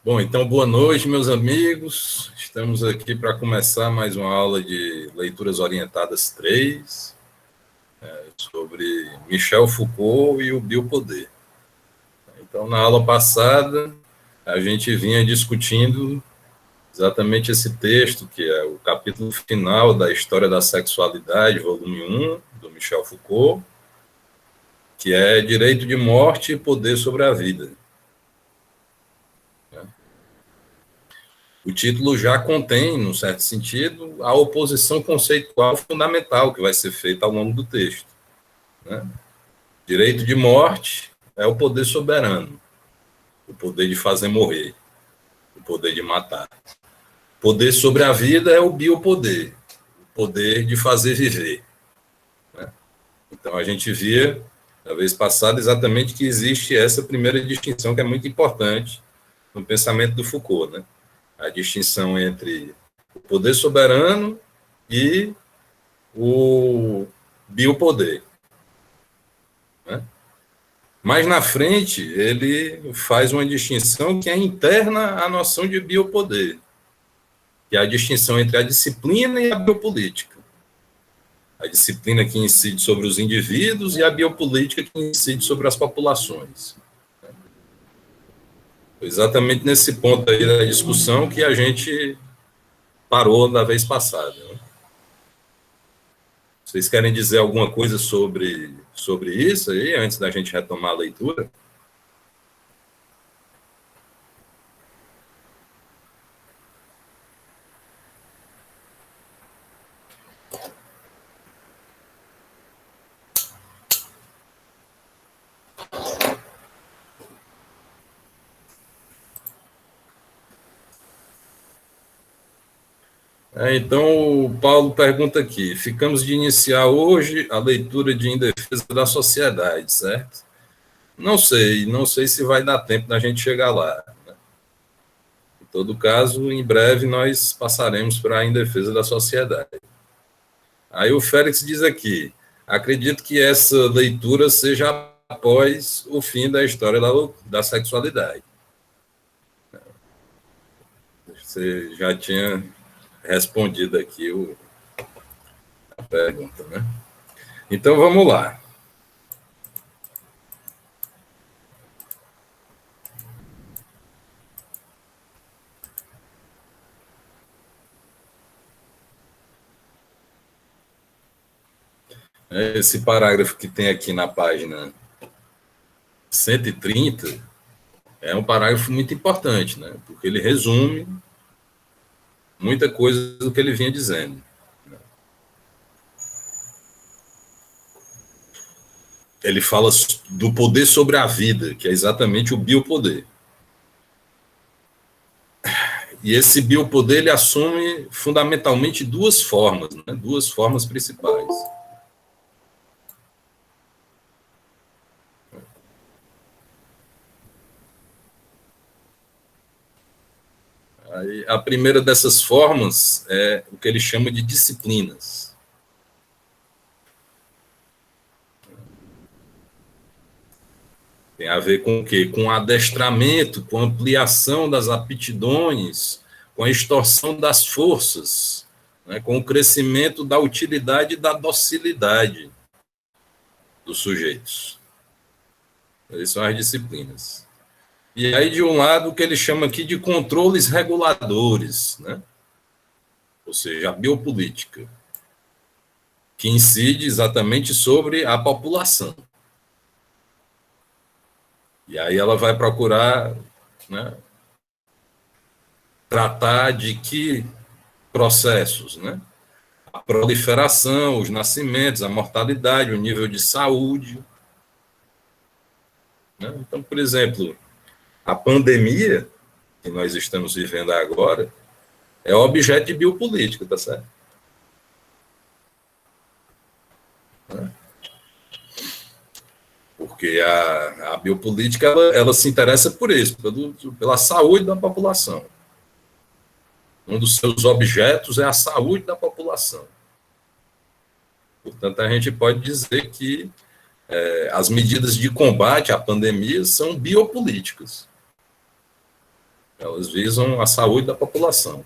Bom, então, boa noite, meus amigos. Estamos aqui para começar mais uma aula de Leituras Orientadas 3, sobre Michel Foucault e o biopoder. Então, na aula passada, a gente vinha discutindo exatamente esse texto, que é o capítulo final da História da Sexualidade, volume 1, do Michel Foucault, que é Direito de Morte e Poder sobre a Vida. O título já contém, num certo sentido, a oposição conceitual fundamental que vai ser feita ao longo do texto. Né? Direito de morte é o poder soberano, o poder de fazer morrer, o poder de matar. Poder sobre a vida é o biopoder, o poder de fazer viver. Né? Então, a gente via, na vez passada, exatamente que existe essa primeira distinção que é muito importante no pensamento do Foucault, né? A distinção entre o poder soberano e o biopoder. Né? Mais na frente, ele faz uma distinção que é interna à noção de biopoder, que é a distinção entre a disciplina e a biopolítica. A disciplina que incide sobre os indivíduos e a biopolítica que incide sobre as populações. Exatamente nesse ponto aí da discussão que a gente parou na vez passada. Né? Vocês querem dizer alguma coisa sobre isso aí, antes da gente retomar a leitura? Então, o Paulo pergunta aqui, ficamos de iniciar hoje a leitura de Em Defesa da Sociedade, certo? Não sei se vai dar tempo da gente chegar lá. Né? Em todo caso, em breve nós passaremos para Em Defesa da Sociedade. Aí o Félix diz aqui, acredito que essa leitura seja após o fim da história da sexualidade. Você já tinha respondido aqui a pergunta, né? Então, vamos lá. Esse parágrafo que tem aqui na página 130 é um parágrafo muito importante, né? Porque ele resume muita coisa do que ele vinha dizendo. Ele fala do poder sobre a vida, que é exatamente o biopoder. E esse biopoder ele assume fundamentalmente duas formas, né? Duas formas principais. Aí, a primeira dessas formas é o que ele chama de disciplinas. Tem a ver com o quê? Com adestramento, com ampliação das aptidões, com a extorsão das forças, né? Com o crescimento da utilidade e da docilidade dos sujeitos. Essas são as disciplinas. E aí, de um lado, o que ele chama aqui de controles reguladores, né? Ou seja, a biopolítica, que incide exatamente sobre a população. E aí ela vai procurar, né, tratar de que processos, né? A proliferação, os nascimentos, a mortalidade, o nível de saúde. Né? Então, por exemplo, a pandemia que nós estamos vivendo agora é objeto de biopolítica, tá certo? Né? Porque a biopolítica ela se interessa por isso, pela saúde da população. Um dos seus objetos é a saúde da população. Portanto, a gente pode dizer que as medidas de combate à pandemia são biopolíticas. Elas visam a saúde da população.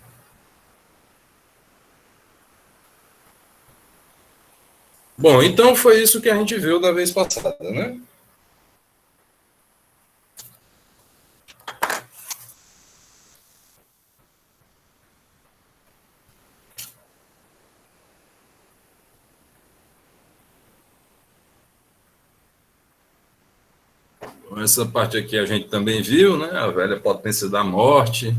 Bom, então foi isso que a gente viu da vez passada, né? Essa parte aqui a gente também viu, né? A velha potência da morte,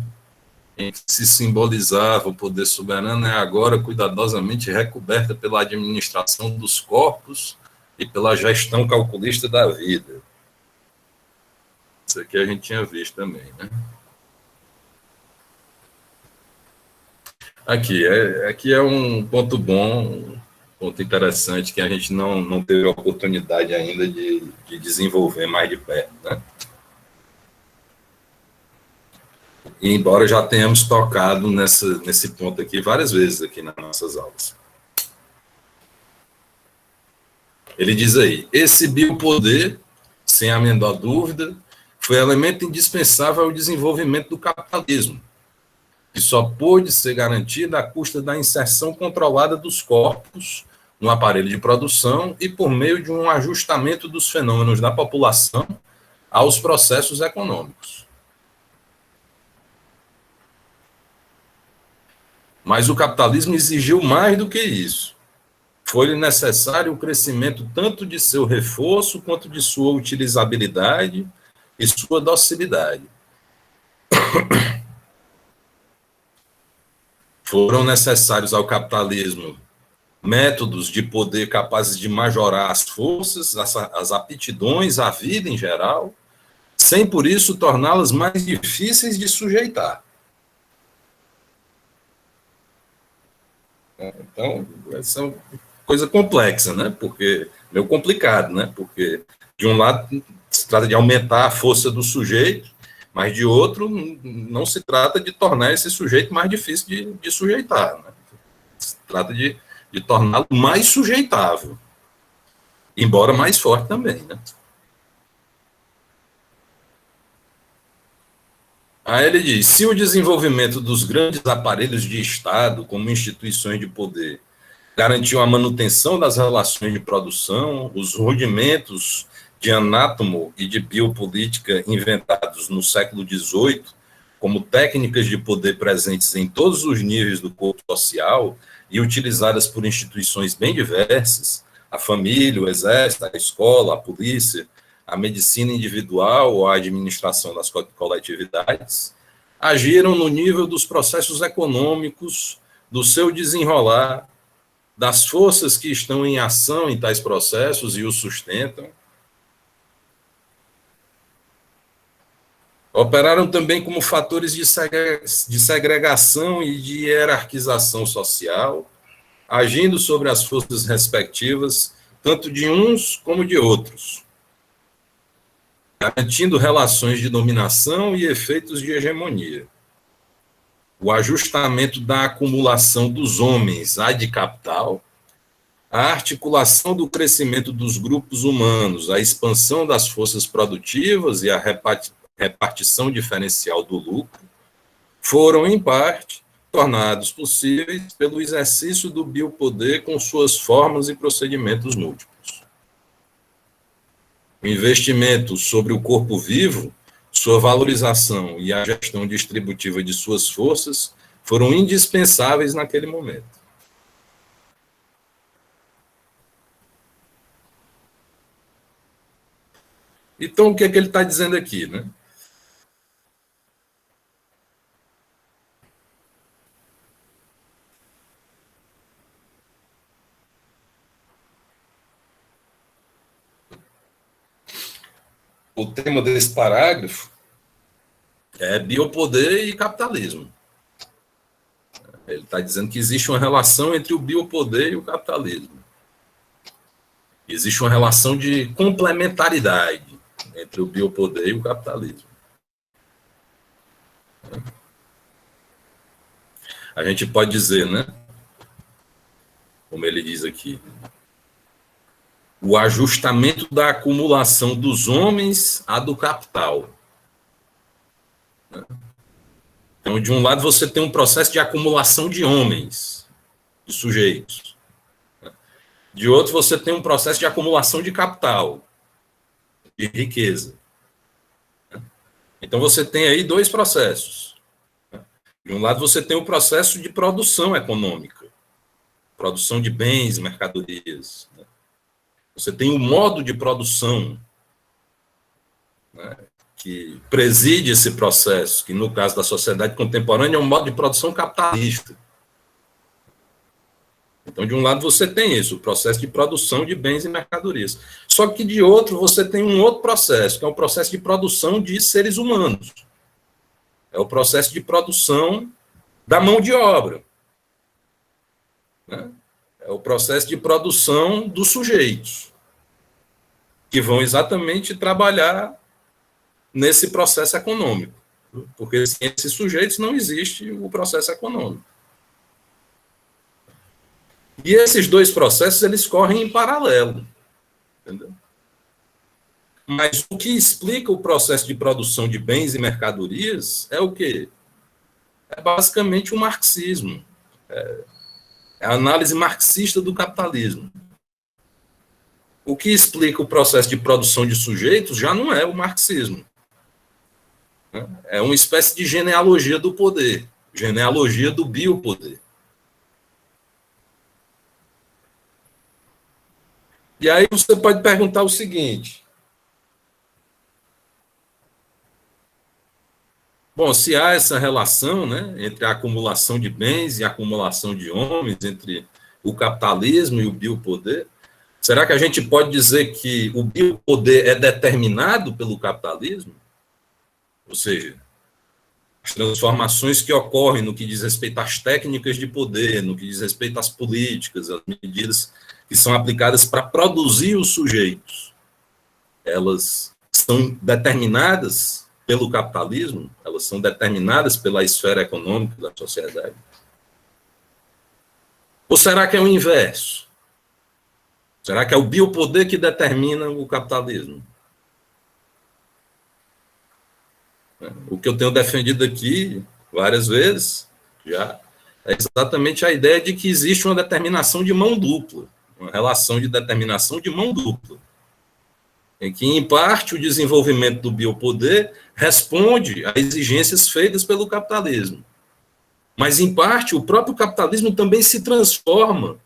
em que se simbolizava o poder soberano, é agora cuidadosamente recoberta pela administração dos corpos e pela gestão calculista da vida. Isso aqui a gente tinha visto também, né? Aqui é um ponto bom, um ponto interessante que a gente não teve a oportunidade ainda de desenvolver mais de perto, né? E embora já tenhamos tocado nesse ponto aqui várias vezes aqui nas nossas aulas. Ele diz aí, esse biopoder, sem a menor dúvida, foi elemento indispensável ao desenvolvimento do capitalismo, que só pôde ser garantida à custa da inserção controlada dos corpos no aparelho de produção e por meio de um ajustamento dos fenômenos da população aos processos econômicos. Mas o capitalismo exigiu mais do que isso. Foi-lhe necessário o crescimento tanto de seu reforço quanto de sua utilizabilidade e sua docilidade. Foram necessários ao capitalismo métodos de poder capazes de majorar as forças, as aptidões, a vida em geral, sem por isso torná-las mais difíceis de sujeitar. Então, essa é uma coisa complexa, né? Porque meio complicado, né? Porque de um lado se trata de aumentar a força do sujeito, mas de outro não se trata de tornar esse sujeito mais difícil de sujeitar, né? Se trata de torná-lo mais sujeitável, embora mais forte também, né? Aí ele diz, se o desenvolvimento dos grandes aparelhos de Estado, como instituições de poder, garantiu a manutenção das relações de produção, os rudimentos de anátomo e de biopolítica inventados no século XVIII, como técnicas de poder presentes em todos os níveis do corpo social e utilizadas por instituições bem diversas, a família, o exército, a escola, a polícia, a medicina individual ou a administração das coletividades, agiram no nível dos processos econômicos, do seu desenrolar, das forças que estão em ação em tais processos e os sustentam. Operaram também como fatores de segregação e de hierarquização social, agindo sobre as forças respectivas, tanto de uns como de outros, garantindo relações de dominação e efeitos de hegemonia. O ajustamento da acumulação dos homens ad capital, a articulação do crescimento dos grupos humanos, a expansão das forças produtivas e a repartição diferencial do lucro, foram, em parte, tornados possíveis pelo exercício do biopoder com suas formas e procedimentos múltiplos. O investimento sobre o corpo vivo, sua valorização e a gestão distributiva de suas forças foram indispensáveis naquele momento. Então, o que é que ele está dizendo aqui, né? O tema desse parágrafo é biopoder e capitalismo. Ele está dizendo que existe uma relação entre o biopoder e o capitalismo. Existe uma relação de complementaridade entre o biopoder e o capitalismo. A gente pode dizer, né? Como ele diz aqui, o ajustamento da acumulação dos homens à do capital. Então, de um lado, você tem um processo de acumulação de homens, de sujeitos. De outro, você tem um processo de acumulação de capital, de riqueza. Então, você tem aí dois processos. De um lado, você tem o processo de produção econômica, produção de bens, mercadorias. Você tem o modo de produção, né, que preside esse processo, que no caso da sociedade contemporânea é um modo de produção capitalista. Então, de um lado você tem isso, o processo de produção de bens e mercadorias. Só que de outro você tem um outro processo, que é o processo de produção de seres humanos. É o processo de produção da mão de obra. Né? É o processo de produção dos sujeitos, que vão exatamente trabalhar nesse processo econômico. Porque sem esses sujeitos não existe o processo econômico. E esses dois processos, eles correm em paralelo. Entendeu? Mas o que explica o processo de produção de bens e mercadorias é o quê? É basicamente o marxismo. É a análise marxista do capitalismo. O que explica o processo de produção de sujeitos já não é o marxismo. É uma espécie de genealogia do poder, genealogia do biopoder. E aí você pode perguntar o seguinte: bom, se há essa relação, né, entre a acumulação de bens e a acumulação de homens, entre o capitalismo e o biopoder, será que a gente pode dizer que o biopoder é determinado pelo capitalismo? Ou seja, as transformações que ocorrem no que diz respeito às técnicas de poder, no que diz respeito às políticas, às medidas que são aplicadas para produzir os sujeitos, elas são determinadas pelo capitalismo? Elas são determinadas pela esfera econômica da sociedade? Ou será que é o inverso? Será que é o biopoder que determina o capitalismo? O que eu tenho defendido aqui várias vezes já é exatamente a ideia de que existe uma determinação de mão dupla, uma relação de determinação de mão dupla, em que, em parte, o desenvolvimento do biopoder responde a exigências feitas pelo capitalismo. Mas, em parte, o próprio capitalismo também se transforma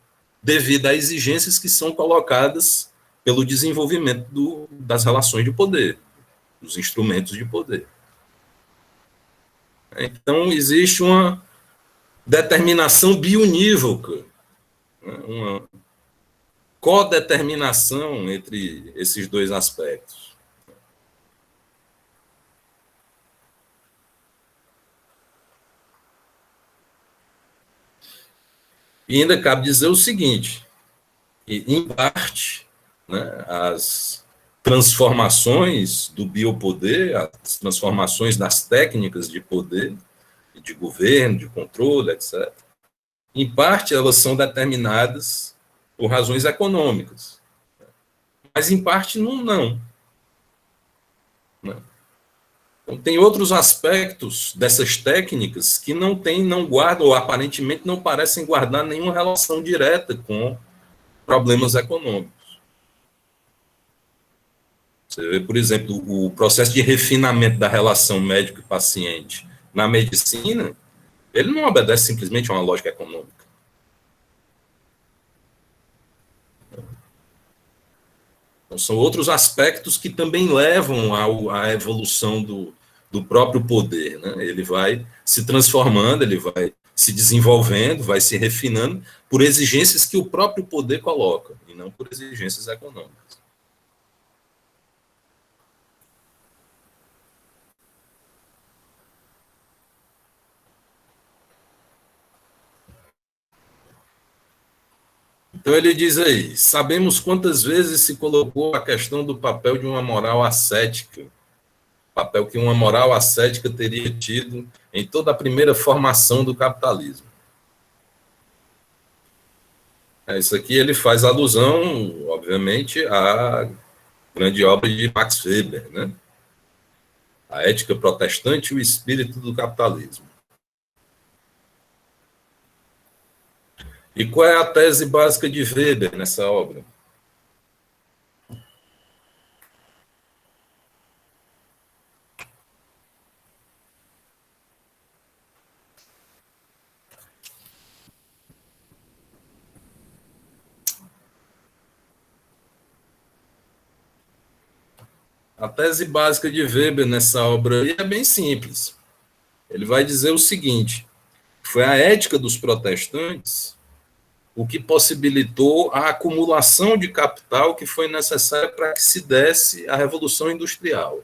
devido a exigências que são colocadas pelo desenvolvimento das relações de poder, dos instrumentos de poder. Então, existe uma determinação bionívoca, uma codeterminação entre esses dois aspectos. E ainda cabe dizer o seguinte, que, em parte, né, as transformações do biopoder, as transformações das técnicas de poder, de governo, de controle, etc., em parte, elas são determinadas por razões econômicas. Mas, em parte, não. Então, tem outros aspectos dessas técnicas que não guardam, ou aparentemente não parecem guardar nenhuma relação direta com problemas econômicos. Você vê, por exemplo, o processo de refinamento da relação médico e paciente na medicina, ele não obedece simplesmente a uma lógica econômica. Então, são outros aspectos que também levam à evolução do próprio poder. Né? Ele vai se transformando, ele vai se desenvolvendo, vai se refinando por exigências que o próprio poder coloca, e não por exigências econômicas. Então ele diz aí, sabemos quantas vezes se colocou a questão do papel de uma moral ascética, papel que uma moral ascética teria tido em toda a primeira formação do capitalismo. Isso aqui ele faz alusão, obviamente, à grande obra de Max Weber, né? A Ética Protestante e o Espírito do Capitalismo. E qual é a tese básica de Weber nessa obra? A tese básica de Weber nessa obra aí é bem simples. Ele vai dizer o seguinte: foi a ética dos protestantes o que possibilitou a acumulação de capital que foi necessária para que se desse a Revolução Industrial.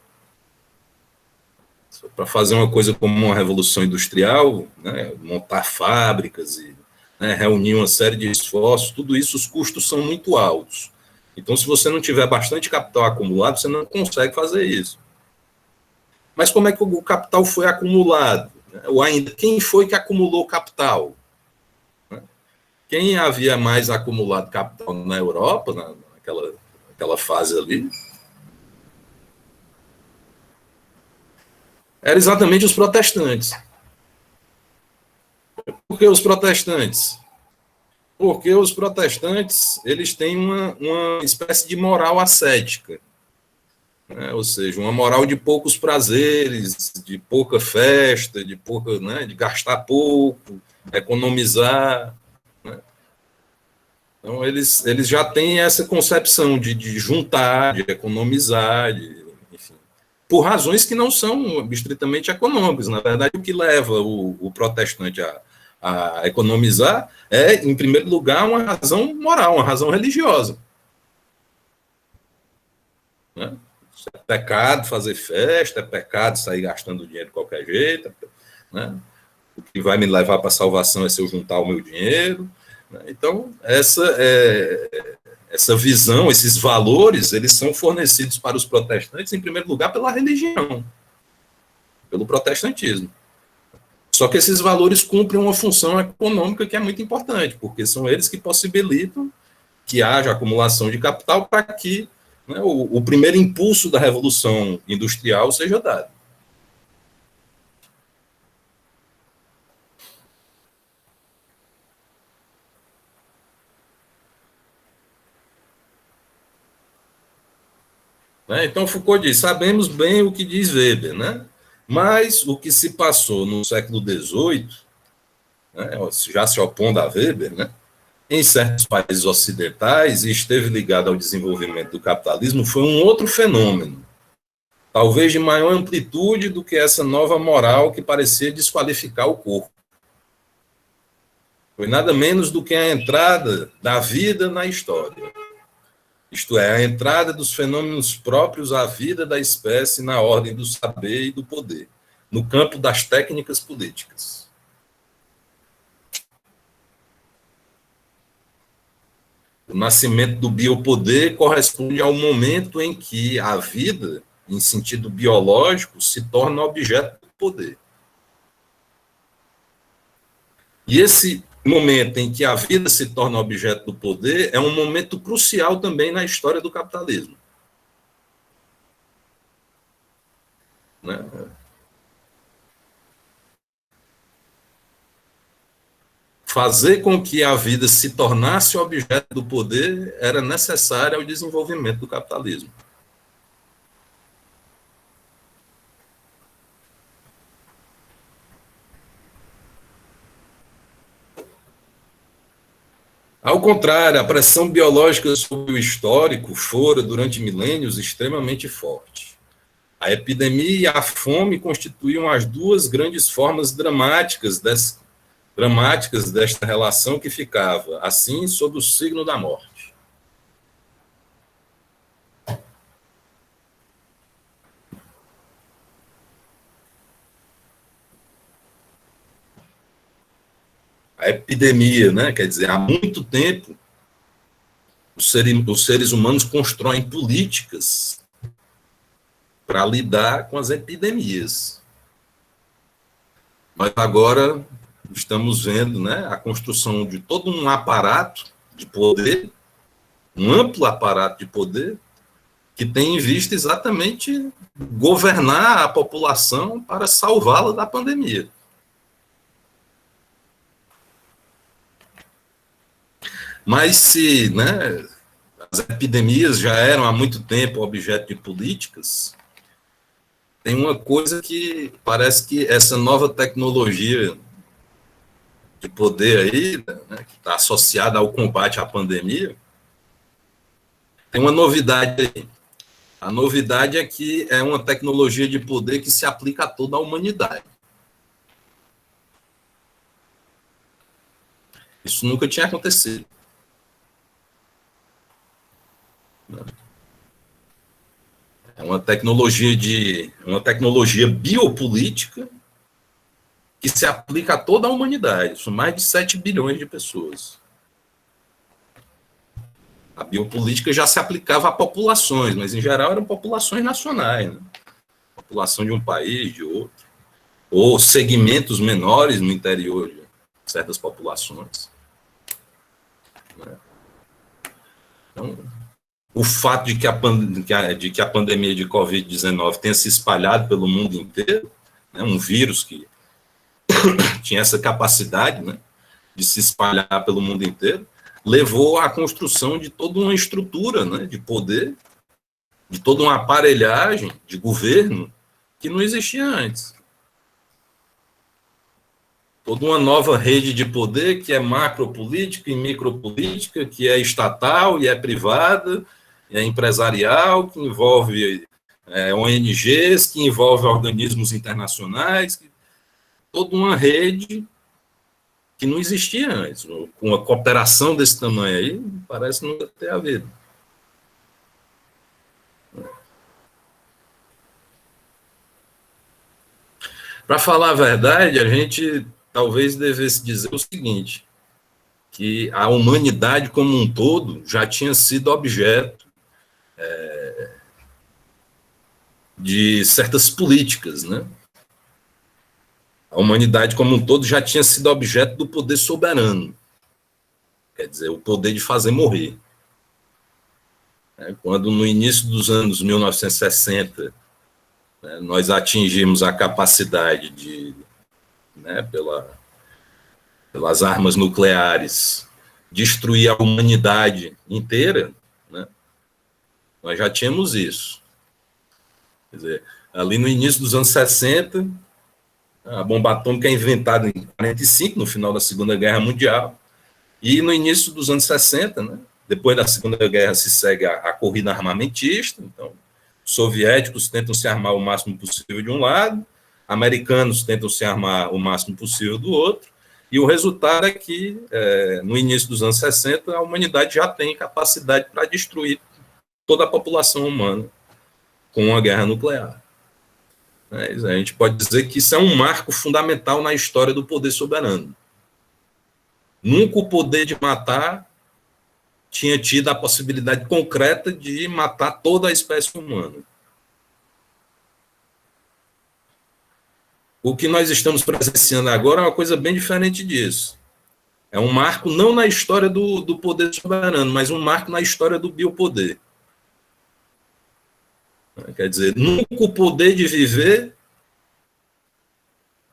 Para fazer uma coisa como uma Revolução Industrial, né, montar fábricas e, né, reunir uma série de esforços, tudo isso, os custos são muito altos. Então, se você não tiver bastante capital acumulado, você não consegue fazer isso. Mas como é que o capital foi acumulado? Ou ainda, quem foi que acumulou capital? Quem havia mais acumulado capital na Europa, naquela fase ali, eram exatamente os protestantes. Por que os protestantes? Porque os protestantes eles têm uma espécie de moral ascética, né? Ou seja, uma moral de poucos prazeres, de pouca festa, de pouca, né, de gastar pouco, economizar. Né? Então, eles já têm essa concepção de juntar, de economizar, enfim, por razões que não são estritamente econômicas. Na verdade, o que leva o protestante a economizar é, em primeiro lugar, uma razão moral, uma razão religiosa. Né? É pecado fazer festa, é pecado sair gastando dinheiro de qualquer jeito. Né? O que vai me levar para a salvação é se eu juntar o meu dinheiro. Então, essa visão, esses valores, eles são fornecidos para os protestantes, em primeiro lugar, pela religião, pelo protestantismo. Só que esses valores cumprem uma função econômica que é muito importante, porque são eles que possibilitam que haja acumulação de capital para que, né, o primeiro impulso da Revolução Industrial seja dado. Né? Então, Foucault diz, sabemos bem o que diz Weber, né? Mas o que se passou no século XVIII, né, já se opondo a Weber, né, em certos países ocidentais, e esteve ligado ao desenvolvimento do capitalismo, foi um outro fenômeno, talvez de maior amplitude do que essa nova moral que parecia desqualificar o corpo. Foi nada menos do que a entrada da vida na história. Isto é, a entrada dos fenômenos próprios à vida da espécie na ordem do saber e do poder, no campo das técnicas políticas. O nascimento do biopoder corresponde ao momento em que a vida, em sentido biológico, se torna objeto do poder. E esse momento em que a vida se torna objeto do poder é um momento crucial também na história do capitalismo. Né? Fazer com que a vida se tornasse objeto do poder era necessário ao desenvolvimento do capitalismo. Ao contrário, a pressão biológica sobre o histórico fora, durante milênios, extremamente forte. A epidemia e a fome constituíam as duas grandes formas dramáticas desta relação que ficava, assim, sob o signo da morte. A epidemia, né? Quer dizer, há muito tempo, os seres humanos constroem políticas para lidar com as epidemias. Mas agora estamos vendo, né, a construção de todo um aparato de poder, um amplo aparato de poder, que tem em vista exatamente governar a população para salvá-la da pandemia. Mas se, né, as epidemias já eram há muito tempo objeto de políticas, tem uma coisa que parece que essa nova tecnologia de poder aí, né, que está associada ao combate à pandemia, tem uma novidade aí. A novidade é que é uma tecnologia de poder que se aplica a toda a humanidade. Isso nunca tinha acontecido. É uma tecnologia biopolítica que se aplica a toda a humanidade. São mais de 7 bilhões de pessoas. A biopolítica já se aplicava a populações, mas em geral eram populações nacionais, né? População de um país, de outro, ou segmentos menores no interior de certas populações. Então, o fato de que a pandemia de Covid-19 tenha se espalhado pelo mundo inteiro, né, um vírus que tinha essa capacidade, né, de se espalhar pelo mundo inteiro, levou à construção de toda uma estrutura, né, de poder, de toda uma aparelhagem de governo que não existia antes. Toda uma nova rede de poder que é macropolítica e micropolítica, que é estatal e é privada, é empresarial, que envolve ONGs, que envolve organismos internacionais, toda uma rede que não existia antes. Com uma cooperação desse tamanho aí, parece nunca ter havido. Para falar a verdade, a gente talvez devesse dizer o seguinte, que a humanidade como um todo já tinha sido objeto de certas políticas, né? A humanidade como um todo já tinha sido objeto do poder soberano, quer dizer, o poder de fazer morrer. Quando no início dos anos 1960, né, nós atingimos a capacidade de, né, pelas armas nucleares, destruir a humanidade inteira, né, nós já tínhamos isso. Quer dizer, ali no início dos anos 60, a bomba atômica é inventada em 45, no final da Segunda Guerra Mundial, e no início dos anos 60, né, depois da Segunda Guerra se segue a corrida armamentista, então os soviéticos tentam se armar o máximo possível de um lado, americanos tentam se armar o máximo possível do outro, e o resultado é que, no início dos anos 60, a humanidade já tem capacidade para destruir toda a população humana com uma guerra nuclear. Mas a gente pode dizer que isso é um marco fundamental na história do poder soberano. Nunca o poder de matar tinha tido a possibilidade concreta de matar toda a espécie humana. O que nós estamos presenciando agora é uma coisa bem diferente disso. É um marco não na história do poder soberano, mas um marco na história do biopoder. Quer dizer, nunca o poder de viver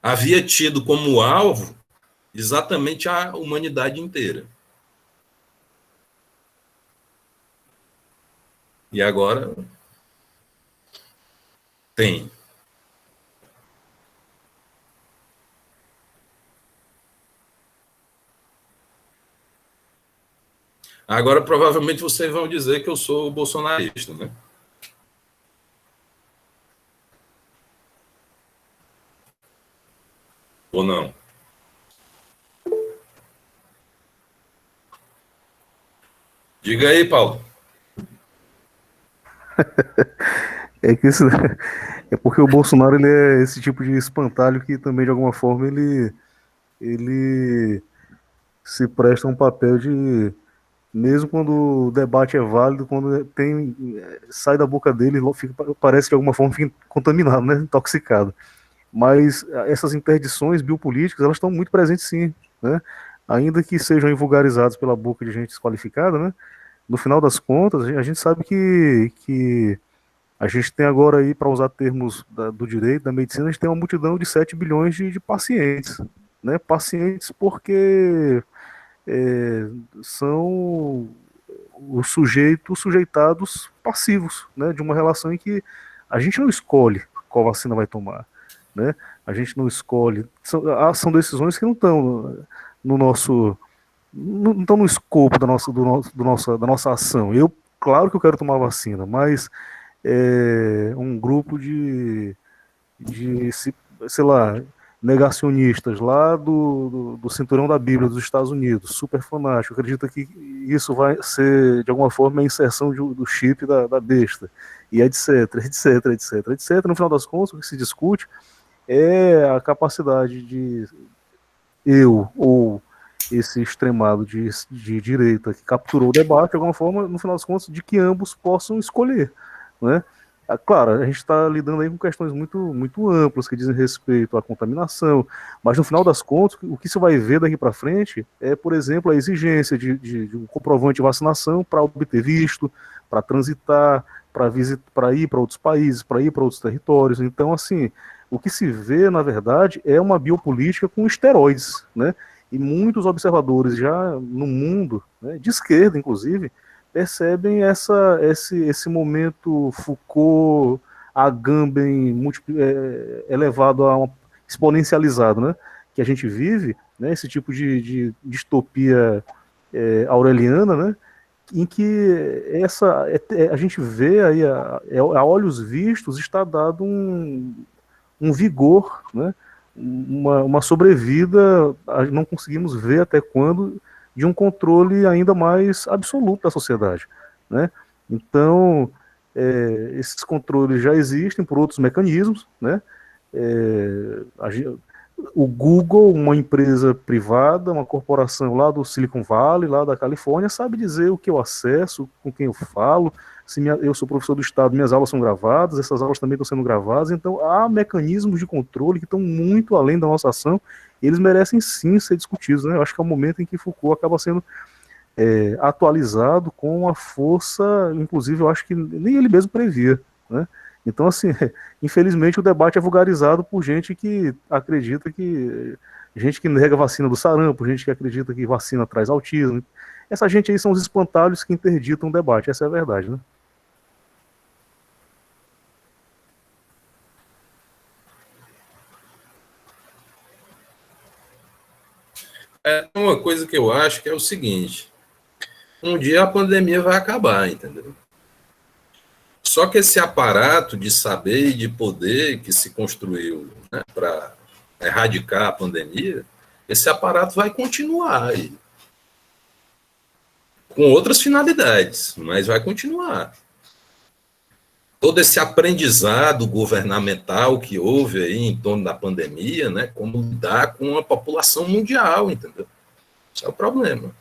havia tido como alvo exatamente a humanidade inteira. E agora tem. Agora, provavelmente, vocês vão dizer que eu sou bolsonarista, né? Ou não? Diga aí, Paulo. É que isso é porque o Bolsonaro ele é esse tipo de espantalho que também de alguma forma ele se presta um papel de mesmo quando o debate é válido, quando tem sai da boca dele, fica, parece que de alguma forma fica contaminado, né, intoxicado. Mas essas interdições biopolíticas elas estão muito presentes sim, né? Ainda que sejam vulgarizadas pela boca de gente desqualificada, né? No final das contas, a gente sabe que a gente tem agora aí, para usar termos do direito, da medicina, a gente tem uma multidão de 7 bilhões de pacientes. Né? Pacientes porque são os sujeitos sujeitados passivos, né, de uma relação em que a gente não escolhe qual vacina vai tomar, né? A gente não escolhe, são decisões que não estão no nosso, não estão no escopo da nossa ação. Eu, claro que eu quero tomar vacina, mas um grupo de sei lá, negacionistas lá do cinturão da Bíblia dos Estados Unidos, super fanático, acredita que isso vai ser, de alguma forma, a inserção do chip da besta, e etc, etc, etc, etc. No final das contas, o que se discute é a capacidade de eu ou esse extremado de direita que capturou o debate, de alguma forma, no final das contas, de que ambos possam escolher, né? Claro, a gente está lidando aí com questões muito amplas que dizem respeito à contaminação, mas no final das contas, o que se vai ver daqui para frente é, por exemplo, a exigência de um comprovante de vacinação para obter visto, para transitar, para ir para outros países, para ir para outros territórios. Então, assim, o que se vê, na verdade, é uma biopolítica com esteroides, né? E muitos observadores já no mundo, né, de esquerda, inclusive, percebem esse momento Foucault, Agamben elevado a uma exponencializado, né? Que a gente vive, né? Esse tipo de distopia aureliana, né? Em que a gente vê aí a olhos vistos está dado um vigor, né? Uma sobrevida, não conseguimos ver até quando, de um controle ainda mais absoluto da sociedade, né? Então, esses controles já existem por outros mecanismos, né? É, a, o Google, uma empresa privada, uma corporação lá do Silicon Valley, lá da Califórnia, sabe dizer o que eu acesso, com quem eu falo. Se eu sou professor do Estado, minhas aulas são gravadas, essas aulas também estão sendo gravadas, então há mecanismos de controle que estão muito além da nossa ação, e eles merecem sim ser discutidos, né? Eu acho que é o momento em que Foucault acaba sendo atualizado com uma força, inclusive eu acho que nem ele mesmo previa, né? Então, assim, infelizmente o debate é vulgarizado por gente que acredita gente que nega a vacina do sarampo, gente que acredita que vacina traz autismo. Essa gente aí são os espantalhos que interditam o debate, essa é a verdade, né? É uma coisa que eu acho que é o seguinte: um dia a pandemia vai acabar, entendeu? Só que esse aparato de saber e de poder que se construiu, né, para erradicar a pandemia, esse aparato vai continuar aí, com outras finalidades, mas vai continuar. Todo esse aprendizado governamental que houve aí em torno da pandemia, né, como lidar com a população mundial, entendeu? Esse é o problema.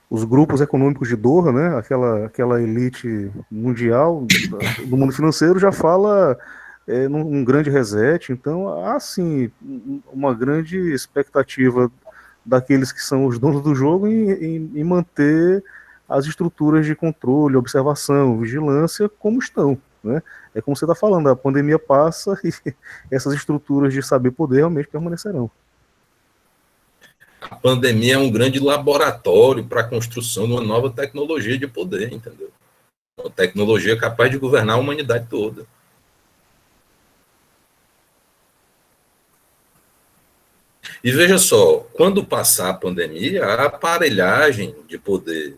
Os grupos econômicos de Doha, né, aquela elite mundial do mundo financeiro já fala num grande reset. Então há sim uma grande expectativa daqueles que são os donos do jogo em manter as estruturas de controle, observação, vigilância como estão, né? É como você está falando, a pandemia passa e essas estruturas de saber poder realmente permanecerão. A pandemia é um grande laboratório para a construção de uma nova tecnologia de poder, entendeu? Uma tecnologia capaz de governar a humanidade toda. E veja só, quando passar a pandemia, a aparelhagem de poder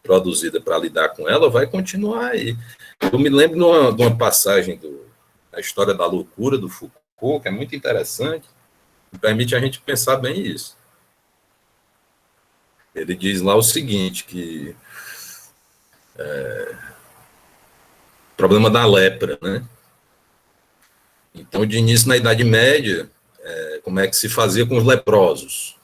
produzida para lidar com ela vai continuar aí. Eu me lembro de uma passagem da história da loucura do Foucault, que é muito interessante, que permite a gente pensar bem isso. Ele diz lá o seguinte, que problema da lepra, né? Então, de início na Idade Média, como é que se fazia com os leprosos?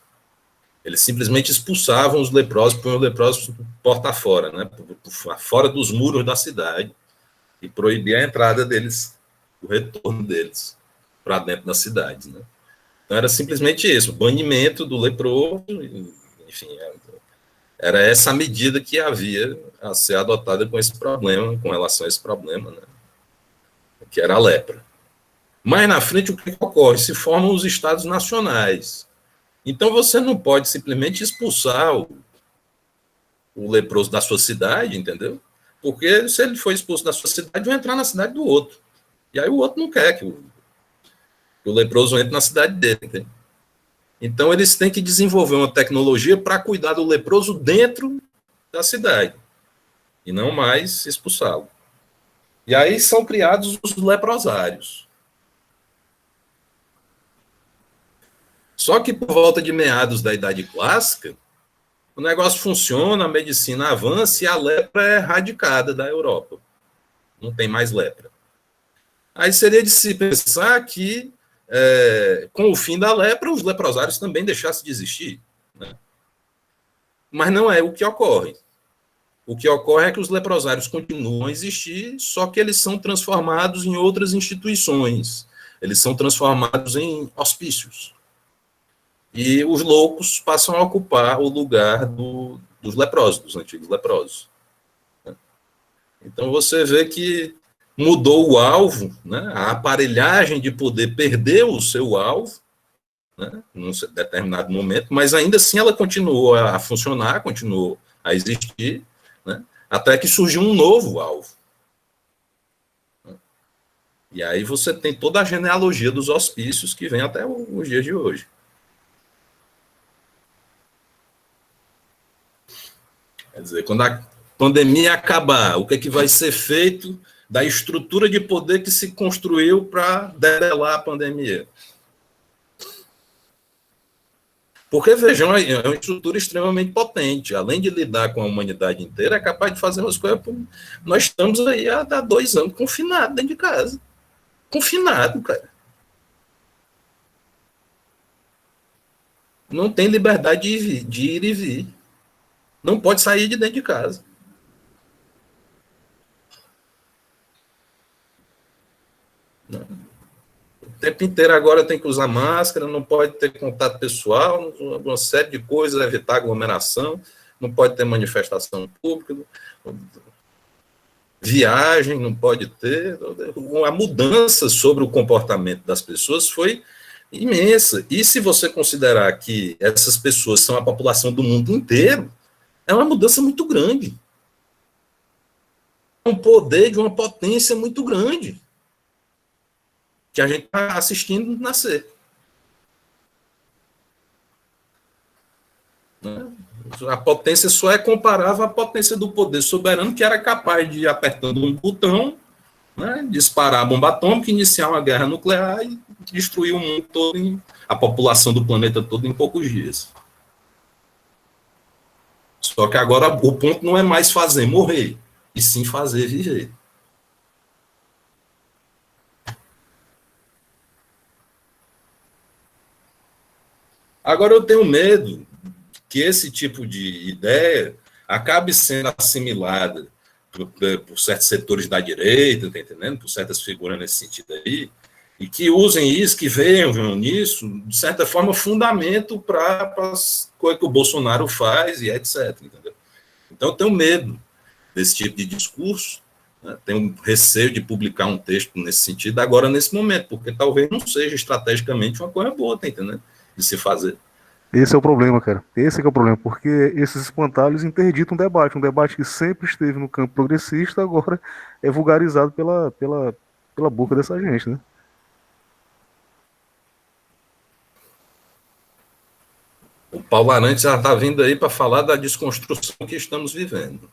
Eles simplesmente expulsavam os leprosos, punham os leprosos porta fora, né? Fora dos muros da cidade, e proibia a entrada deles, o retorno deles para dentro das cidades, né? Então era simplesmente isso, o banimento do leproso, enfim, era essa a medida que havia a ser adotada com esse problema, com relação a esse problema, né? Que era a lepra. Mais na frente, o que ocorre? Se formam os estados nacionais. Então, você não pode simplesmente expulsar o leproso da sua cidade, entendeu? Porque se ele for expulso da sua cidade, vai entrar na cidade do outro. E aí o outro não quer que o leproso entre na cidade dele, entendeu? Então, eles têm que desenvolver uma tecnologia para cuidar do leproso dentro da cidade, e não mais expulsá-lo. E aí são criados os leprosários. Só que por volta de meados da Idade Clássica, o negócio funciona, a medicina avança e a lepra é erradicada da Europa. Não tem mais lepra. Aí seria de se pensar que, com o fim da lepra, os leprosários também deixassem de existir. Né? Mas não é o que ocorre. O que ocorre é que os leprosários continuam a existir, só que eles são transformados em outras instituições. Eles são transformados em hospícios. E os loucos passam a ocupar o lugar dos leprosos, dos antigos leprosos. Então você vê que mudou o alvo, né? A aparelhagem de poder perdeu o seu alvo, né? Num determinado momento, mas ainda assim ela continuou a funcionar, continuou a existir, né? Até que surgiu um novo alvo. E aí você tem toda a genealogia dos hospícios que vem até os dias de hoje. Quer dizer, quando a pandemia acabar, o que é que vai ser feito da estrutura de poder que se construiu para debelar a pandemia? Porque, vejam, é uma estrutura extremamente potente. Além de lidar com a humanidade inteira, é capaz de fazer umas coisas. Nós estamos aí há 2 anos confinados dentro de casa. Confinado, cara. Não tem liberdade de ir e vir. Não pode sair de dentro de casa. O tempo inteiro agora tem que usar máscara, não pode ter contato pessoal, uma série de coisas, evitar aglomeração, não pode ter manifestação pública, viagem não pode ter. A mudança sobre o comportamento das pessoas foi imensa. E se você considerar que essas pessoas são a população do mundo inteiro, é uma mudança muito grande. Um poder de uma potência muito grande que a gente está assistindo nascer. A potência só é comparável à potência do poder soberano, que era capaz de, apertando um botão, né, disparar a bomba atômica, iniciar uma guerra nuclear e destruir o mundo todo, a população do planeta todo em poucos dias. Só que agora o ponto não é mais fazer morrer, e sim fazer viver. Agora eu tenho medo que esse tipo de ideia acabe sendo assimilada por certos setores da direita, tá entendendo? Por certas figuras nesse sentido aí, e que usem isso, que vejam nisso, de certa forma, fundamento para as coisas que o Bolsonaro faz e etc. Entendeu? Então, eu tenho medo desse tipo de discurso, né? Tenho receio de publicar um texto nesse sentido agora, nesse momento, porque talvez não seja estrategicamente uma coisa boa, tá entendendo? De se fazer. Esse é o problema, cara. Esse é o problema, porque esses espantalhos interditam um debate que sempre esteve no campo progressista, agora é vulgarizado pela boca dessa gente, né? O Paulo Arantes já está vindo aí para falar da desconstrução que estamos vivendo.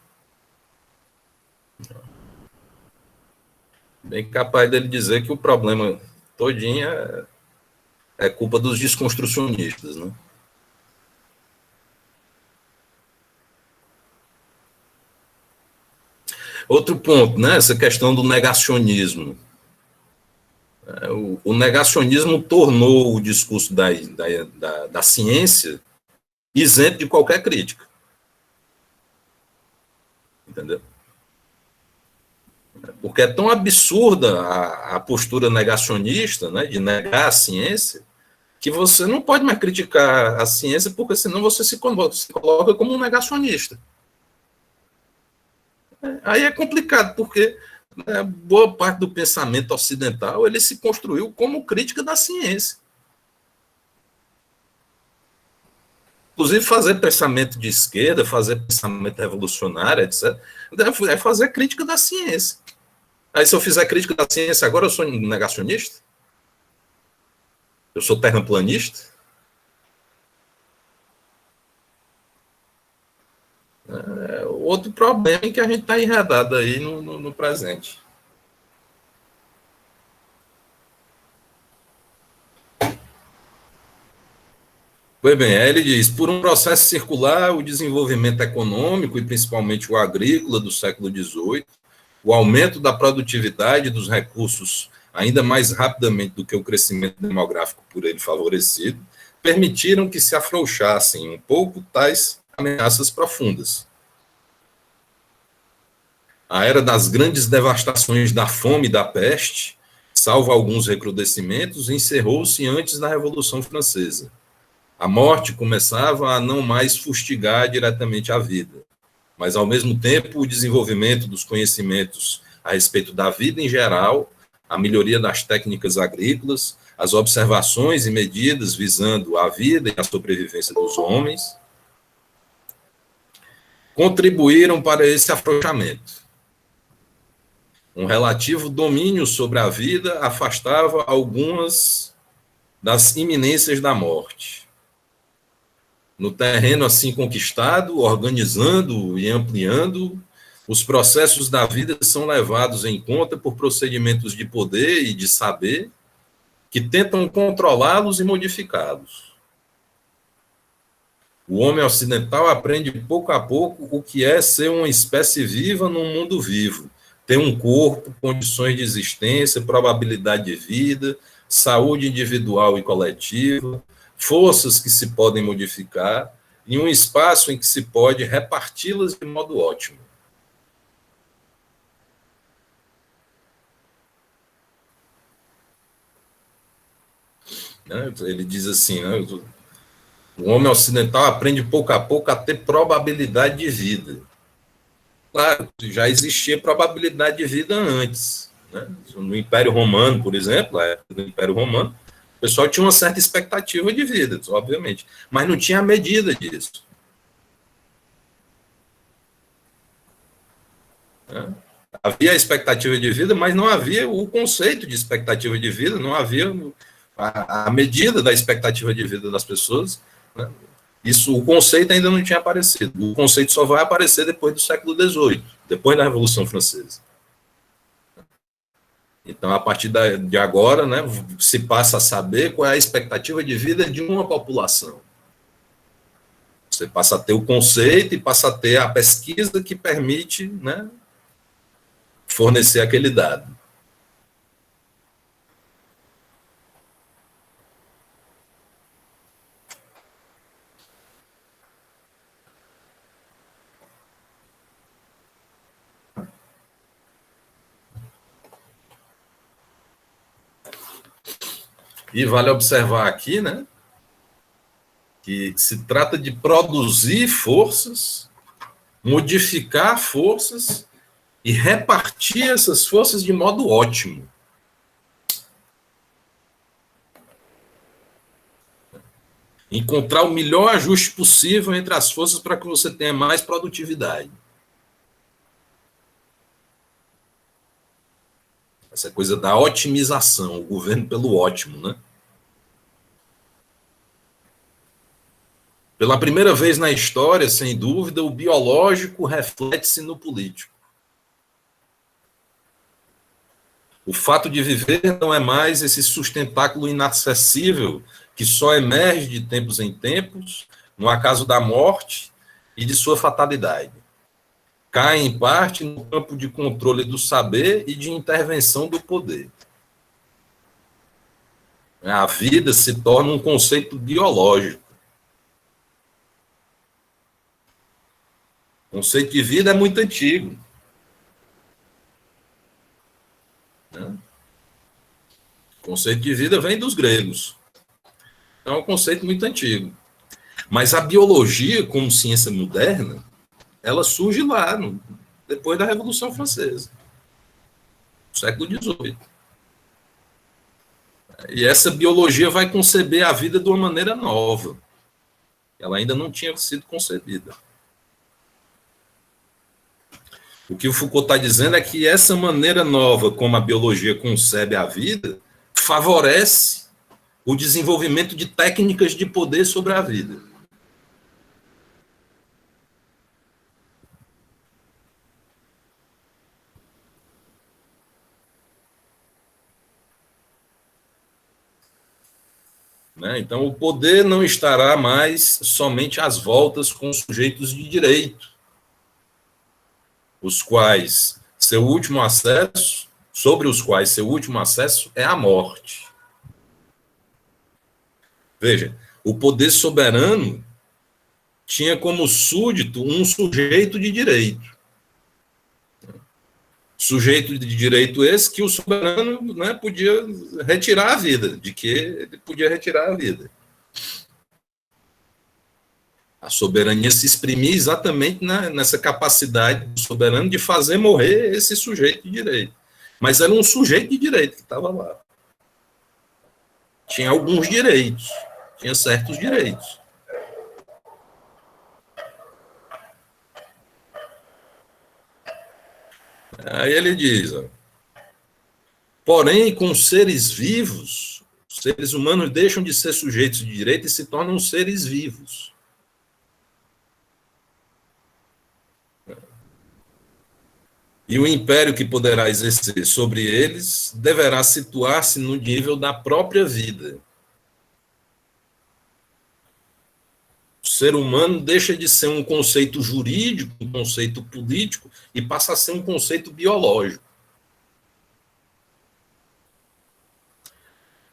Bem capaz dele dizer que o problema todinho é culpa dos desconstrucionistas, né? Outro ponto, né? Essa questão do negacionismo. O negacionismo tornou o discurso da ciência isento de qualquer crítica. Entendeu? Porque é tão absurda a postura negacionista, né, de negar a ciência, que você não pode mais criticar a ciência, porque senão você se coloca como um negacionista. Aí é complicado, porque, né, boa parte do pensamento ocidental ele se construiu como crítica da ciência. inclusive fazer pensamento de esquerda, fazer pensamento revolucionário, etc., é fazer crítica da ciência. Aí, se eu fizer crítica da ciência agora, eu sou negacionista? Eu sou terraplanista? Outro problema é que a gente está enredado aí no presente. Pois bem, aí ele diz, por um processo circular, o desenvolvimento econômico, e principalmente o agrícola do século XVIII, o aumento da produtividade dos recursos ainda mais rapidamente do que o crescimento demográfico por ele favorecido, permitiram que se afrouxassem um pouco tais ameaças profundas. A era das grandes devastações da fome e da peste, salvo alguns recrudescimentos, encerrou-se antes da Revolução Francesa. A morte começava a não mais fustigar diretamente a vida, mas, ao mesmo tempo, o desenvolvimento dos conhecimentos a respeito da vida em geral, a melhoria das técnicas agrícolas, as observações e medidas visando a vida e a sobrevivência dos homens, contribuíram para esse afrouxamento. Um relativo domínio sobre a vida afastava algumas das iminências da morte. No terreno assim conquistado, organizando e ampliando, os processos da vida são levados em conta por procedimentos de poder e de saber que tentam controlá-los e modificá-los. O homem ocidental aprende pouco a pouco o que é ser uma espécie viva num mundo vivo, ter um corpo, condições de existência, probabilidade de vida, saúde individual e coletiva, forças que se podem modificar e um espaço em que se pode reparti-las de modo ótimo. Ele diz assim, né, o homem ocidental aprende pouco a pouco a ter probabilidade de vida. Claro, já existia probabilidade de vida antes. Né? No Império Romano, por exemplo, na época do Império Romano, o pessoal tinha uma certa expectativa de vida, obviamente, mas não tinha a medida disso. Havia a expectativa de vida, mas não havia o conceito de expectativa de vida, não havia a medida da expectativa de vida das pessoas. Né? Isso, o conceito ainda não tinha aparecido. O conceito só vai aparecer depois do século XVIII, depois da Revolução Francesa. Então, a partir de agora, né, se passa a saber qual é a expectativa de vida de uma população. Você passa a ter o conceito e passa a ter a pesquisa que permite, né, fornecer aquele dado. E vale observar aqui, né, que se trata de produzir forças, modificar forças e repartir essas forças de modo ótimo. Encontrar o melhor ajuste possível entre as forças para que você tenha mais produtividade. Essa coisa da otimização, o governo pelo ótimo, né? Pela primeira vez na história, sem dúvida, o biológico reflete-se no político. O fato de viver não é mais esse sustentáculo inacessível que só emerge de tempos em tempos, no acaso da morte e de sua fatalidade. Cai, em parte, no campo de controle do saber e de intervenção do poder. A vida se torna um conceito biológico. O conceito de vida é muito antigo. O conceito de vida vem dos gregos. É um conceito muito antigo. Mas a biologia, como ciência moderna, ela surge lá, depois da Revolução Francesa, no século XVIII. E essa biologia vai conceber a vida de uma maneira nova. Ela ainda não tinha sido concebida. O que o Foucault está dizendo é que essa maneira nova como a biologia concebe a vida favorece o desenvolvimento de técnicas de poder sobre a vida. Né? Então, o poder não estará mais somente às voltas com os sujeitos de direito, os quais seu último acesso, sobre os quais seu último acesso é a morte. Veja, o poder soberano tinha como súdito um sujeito de direito. Sujeito de direito esse que o soberano, né, podia retirar a vida, de que ele podia retirar a vida. A soberania se exprimia exatamente nessa capacidade do soberano de fazer morrer esse sujeito de direito. Mas era um sujeito de direito que estava lá. Tinha alguns direitos, tinha certos direitos. Aí ele diz, ó, porém, com seres vivos, os seres humanos deixam de ser sujeitos de direito e se tornam seres vivos. E o império que poderá exercer sobre eles deverá situar-se no nível da própria vida. O ser humano deixa de ser um conceito jurídico, um conceito político, e passa a ser um conceito biológico.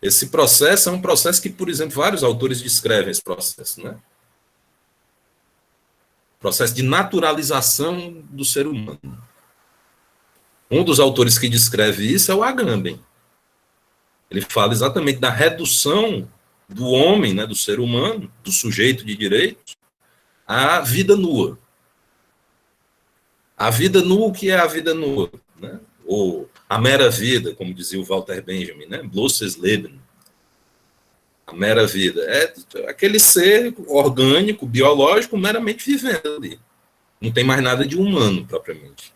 Esse processo é um processo que, por exemplo, vários autores descrevem esse processo, né? Processo de naturalização do ser humano. Um dos autores que descreve isso é o Agamben. Ele fala exatamente da redução do homem, né, do ser humano, do sujeito de direitos, à vida nua. A vida nua, o que é a vida nua? Né? Ou a mera vida, como dizia o Walter Benjamin, né? Bloßes Leben. A mera vida. É aquele ser orgânico, biológico, meramente vivendo ali. Não tem mais nada de humano, propriamente.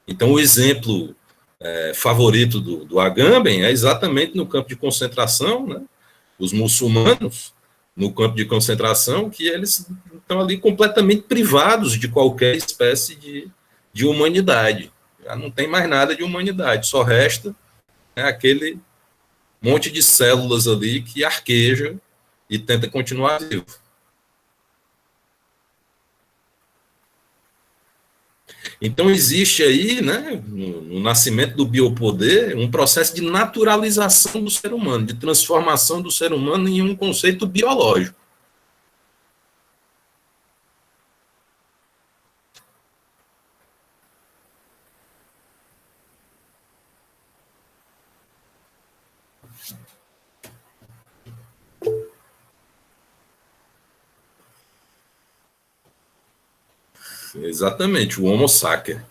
Então, o exemplo favorito do Agamben é exatamente no campo de concentração, né? Os muçulmanos, no campo de concentração, que eles estão ali completamente privados de qualquer espécie de humanidade. Já não tem mais nada de humanidade, só resta, né, aquele monte de células ali que arqueja e tenta continuar vivo. Então, existe aí, né, no nascimento do biopoder, um processo de naturalização do ser humano, de transformação do ser humano em um conceito biológico. Exatamente, o Homo sacer.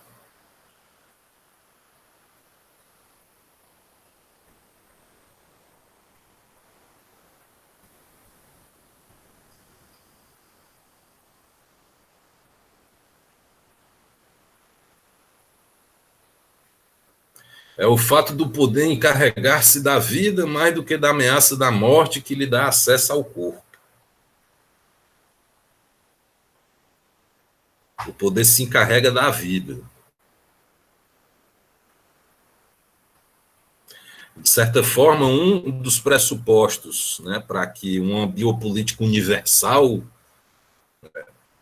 É o fato do poder encarregar-se da vida mais do que da ameaça da morte que lhe dá acesso ao corpo. O poder se encarrega da vida. De certa forma, um dos pressupostos, né, para que uma biopolítica universal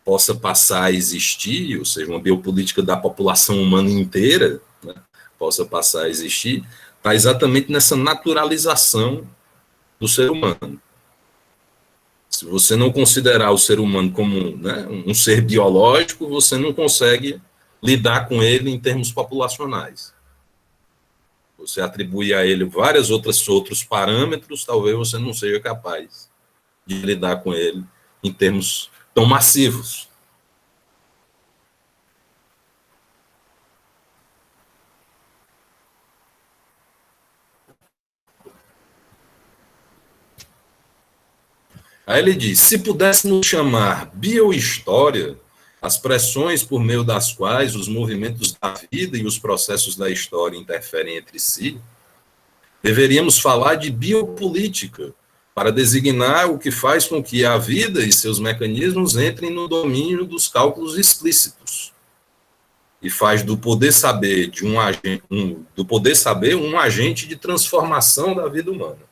possa passar a existir, ou seja, uma biopolítica da população humana inteira, né, possa passar a existir, está exatamente nessa naturalização do ser humano. Se você não considerar o ser humano como, né, um ser biológico, você não consegue lidar com ele em termos populacionais. Você atribui a ele vários outros parâmetros, talvez você não seja capaz de lidar com ele em termos tão massivos. Aí ele diz: se pudéssemos chamar biohistória as pressões por meio das quais os movimentos da vida e os processos da história interferem entre si, deveríamos falar de biopolítica, para designar o que faz com que a vida e seus mecanismos entrem no domínio dos cálculos explícitos e faz do poder saber do poder saber um agente de transformação da vida humana.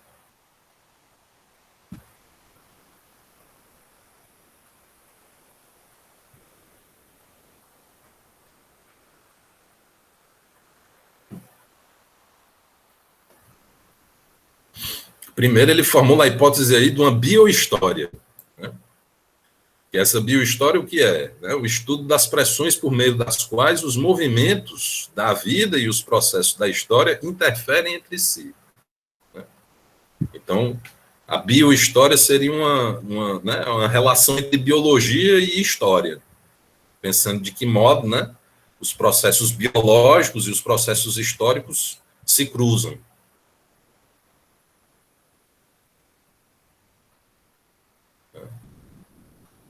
Primeiro, ele formula a hipótese aí de uma biohistória. Né? E essa biohistória, o que é? Né? O estudo das pressões por meio das quais os movimentos da vida e os processos da história interferem entre si. Né? Então, a biohistória seria uma relação entre biologia e história, pensando de que modo, né, os processos biológicos e os processos históricos se cruzam.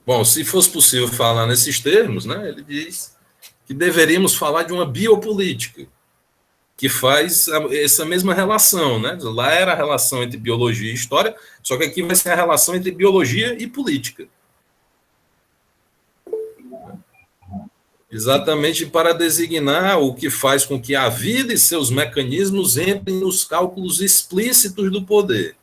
Bom, se fosse possível falar nesses termos, né, ele diz que deveríamos falar de uma biopolítica, que faz essa mesma relação. Né? Lá era a relação entre biologia e história, só que aqui vai ser a relação entre biologia e política. Exatamente para designar o que faz com que a vida e seus mecanismos entrem nos cálculos explícitos do poder.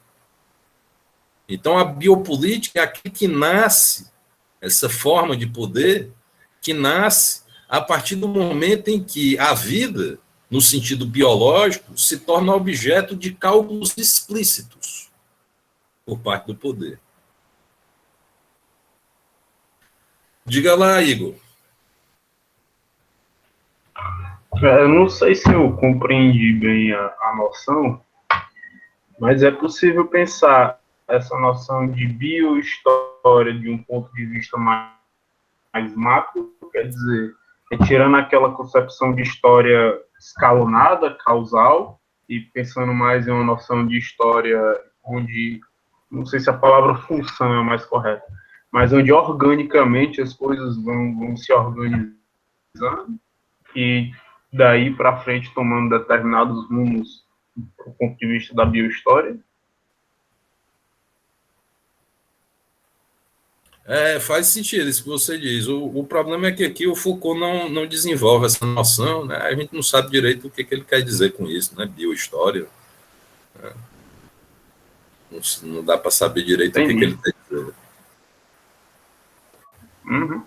Então, a biopolítica é aqui que nasce essa forma de poder, que nasce a partir do momento em que a vida, no sentido biológico, se torna objeto de cálculos explícitos por parte do poder. Diga lá, Igor. Eu não sei se eu compreendi bem a noção, mas é possível pensar essa noção de biohistória de um ponto de vista mais macro, quer dizer, retirando aquela concepção de história escalonada, causal, e pensando mais em uma noção de história onde, não sei se a palavra função é mais correta, mas onde organicamente as coisas vão se organizando e daí para frente tomando determinados rumos do ponto de vista da biohistória. Faz sentido isso que você diz. O problema é que aqui o Foucault não desenvolve essa noção, né? A gente não sabe direito o que ele quer dizer com isso, né? Biohistória. Né? Não dá para saber direito o que ele quer dizer. Uhum.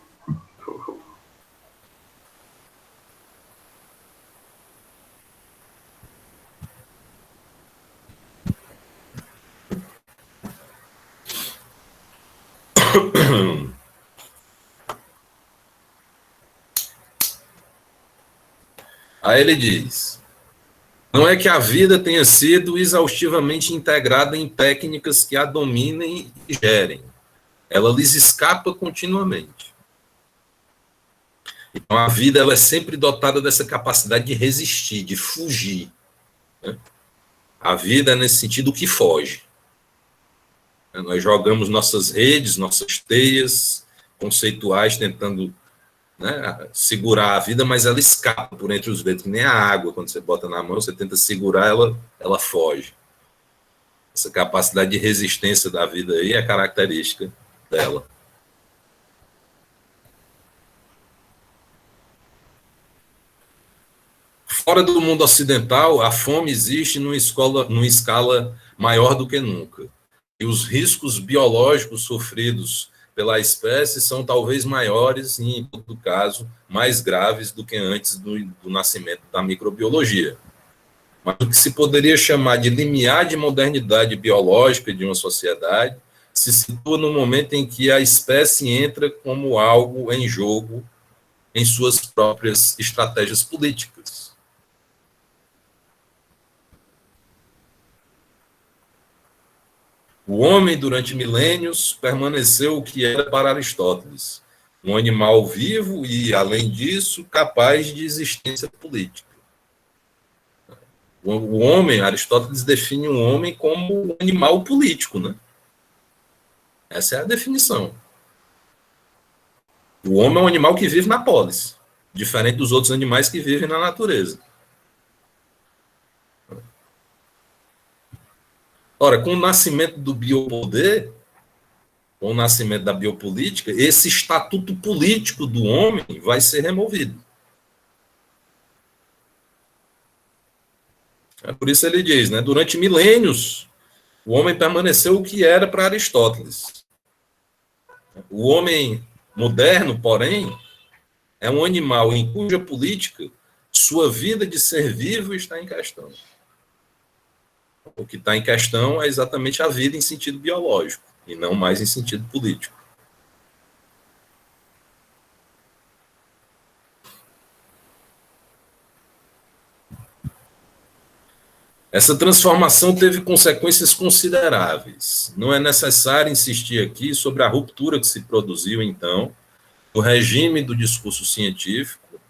Aí ele diz: não é que a vida tenha sido exaustivamente integrada em técnicas que a dominem e gerem. Ela lhes escapa continuamente. Então, a vida ela é sempre dotada dessa capacidade de resistir, de fugir. Né? A vida é, nesse sentido, que foge. Nós jogamos nossas redes, nossas teias conceituais, tentando, né, segurar a vida, mas ela escapa por entre os dedos, que nem a água, quando você bota na mão, você tenta segurar, ela foge. Essa capacidade de resistência da vida aí é característica dela. Fora do mundo ocidental, a fome existe numa escala maior do que nunca. E os riscos biológicos sofridos pela espécie são talvez maiores e, em todo caso, mais graves do que antes do nascimento da microbiologia. Mas o que se poderia chamar de limiar de modernidade biológica de uma sociedade se situa no momento em que a espécie entra como algo em jogo em suas próprias estratégias políticas. O homem, durante milênios, permaneceu o que era para Aristóteles, um animal vivo e, além disso, capaz de existência política. O homem, Aristóteles define um homem como um animal político, né? Essa é a definição. O homem é um animal que vive na polis, diferente dos outros animais que vivem na natureza. Ora, com o nascimento do biopoder, com o nascimento da biopolítica, esse estatuto político do homem vai ser removido. É por isso ele diz, né, durante milênios, o homem permaneceu o que era para Aristóteles. O homem moderno, porém, é um animal em cuja política sua vida de ser vivo está em questão. O que está em questão é exatamente a vida em sentido biológico, e não mais em sentido político. Essa transformação teve consequências consideráveis. Não é necessário insistir aqui sobre a ruptura que se produziu, então, do regime do discurso científico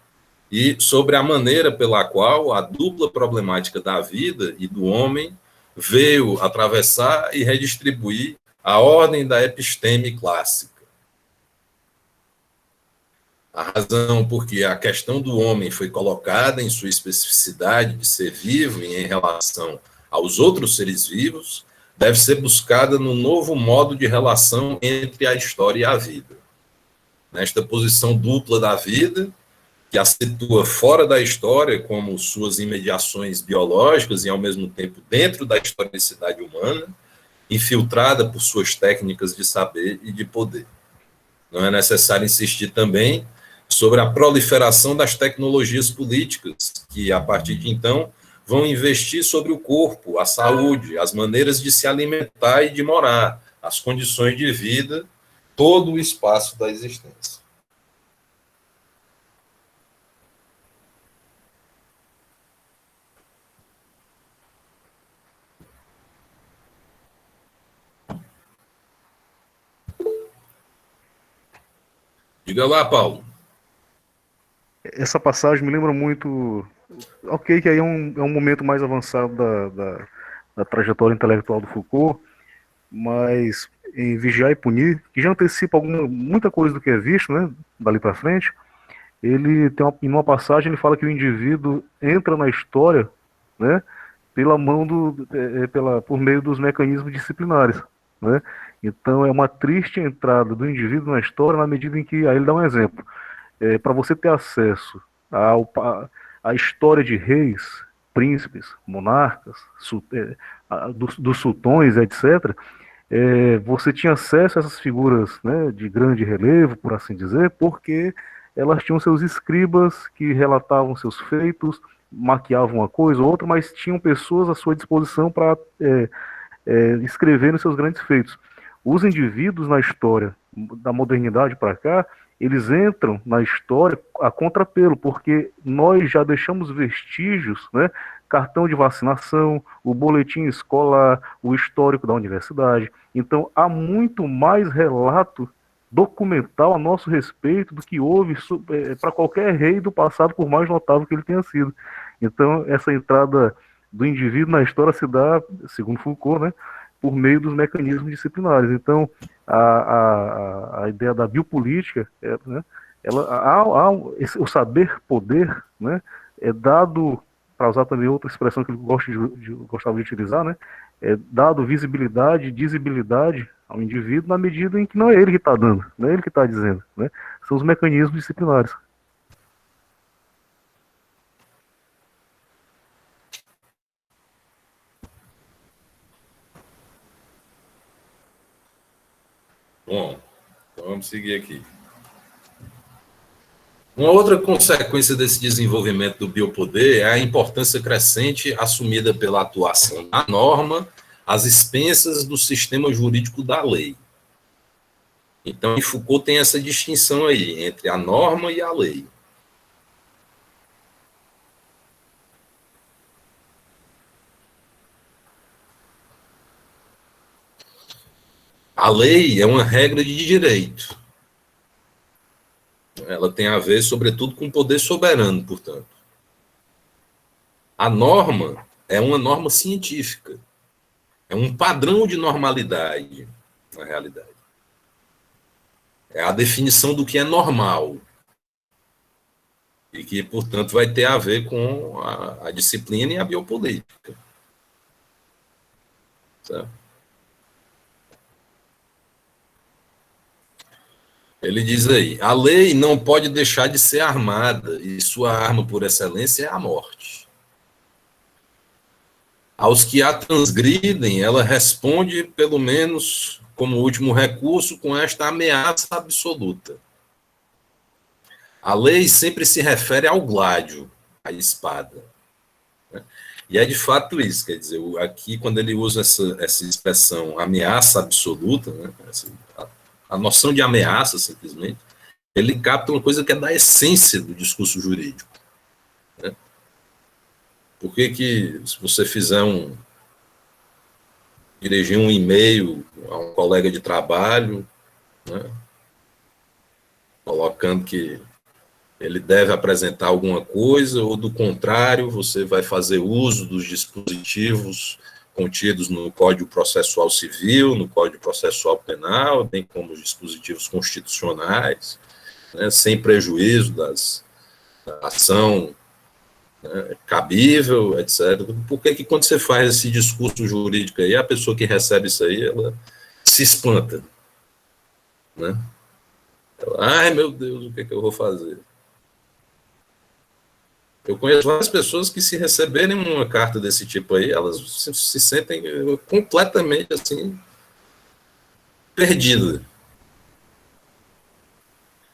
e sobre a maneira pela qual a dupla problemática da vida e do homem veio atravessar e redistribuir a ordem da episteme clássica. A razão porque a questão do homem foi colocada em sua especificidade de ser vivo e em relação aos outros seres vivos deve ser buscada no novo modo de relação entre a história e a vida. Nesta posição dupla da vida, que a situa fora da história como suas imediações biológicas e, ao mesmo tempo, dentro da historicidade humana, infiltrada por suas técnicas de saber e de poder. Não é necessário insistir também sobre a proliferação das tecnologias políticas, que, a partir de então, vão investir sobre o corpo, a saúde, as maneiras de se alimentar e de morar, as condições de vida, todo o espaço da existência. Diga lá, Paulo. Essa passagem me lembra muito. Ok, que aí é um momento mais avançado da trajetória intelectual do Foucault, mas em Vigiar e Punir, que já antecipa muita coisa do que é visto, né, dali para frente, ele tem em uma passagem ele fala que o indivíduo entra na história, né, pela mão por meio dos mecanismos disciplinares, né? Então é uma triste entrada do indivíduo na história na medida em que, aí ele dá um exemplo, para você ter acesso à história de reis, príncipes, monarcas, dos sultões, etc., você tinha acesso a essas figuras, né, de grande relevo, por assim dizer, porque elas tinham seus escribas que relatavam seus feitos, maquiavam uma coisa ou outra, mas tinham pessoas à sua disposição para escrever nos seus grandes feitos. Os indivíduos na história da modernidade para cá, eles entram na história a contrapelo, porque nós já deixamos vestígios, né? Cartão de vacinação, o boletim escolar, o histórico da universidade. Então, há muito mais relato documental a nosso respeito do que houve para qualquer rei do passado, por mais notável que ele tenha sido. Então, essa entrada do indivíduo na história se dá, segundo Foucault, né, por meio dos mecanismos disciplinares. Então, a ideia da biopolítica, né, o saber-poder, né, é dado, para usar também outra expressão que ele gostava de utilizar, né, é dado visibilidade, dizibilidade ao indivíduo na medida em que não é ele que está dando, não é ele que está dizendo, né, são os mecanismos disciplinares. Bom, então vamos seguir aqui. Uma outra consequência desse desenvolvimento do biopoder é a importância crescente assumida pela atuação da norma às expensas do sistema jurídico da lei. Então, Foucault tem essa distinção aí entre a norma e a lei. A lei é uma regra de direito. Ela tem a ver, sobretudo, com o poder soberano, portanto. A norma é uma norma científica. É um padrão de normalidade, na realidade. É a definição do que é normal. E que, portanto, vai ter a ver com a disciplina e a biopolítica. Certo? Ele diz aí, a lei não pode deixar de ser armada, e sua arma por excelência é a morte. Aos que a transgridem, ela responde, pelo menos como último recurso, com esta ameaça absoluta. A lei sempre se refere ao gládio, à espada. Né? E é de fato isso, quer dizer, aqui quando ele usa essa expressão ameaça absoluta, né, a noção de ameaça, simplesmente, ele capta uma coisa que é da essência do discurso jurídico. Né? Por que se você fizer dirigir um e-mail a um colega de trabalho, né, colocando que ele deve apresentar alguma coisa, ou do contrário, você vai fazer uso dos dispositivos contidos no Código Processual Civil, no Código Processual Penal, bem como os dispositivos constitucionais, né, sem prejuízo da ação, né, cabível, etc. Por que quando você faz esse discurso jurídico aí, a pessoa que recebe isso aí, ela se espanta, né? Ela, ai, meu Deus, o que eu vou fazer? Eu conheço várias pessoas que, se receberem uma carta desse tipo aí, elas se sentem completamente, assim, perdidas.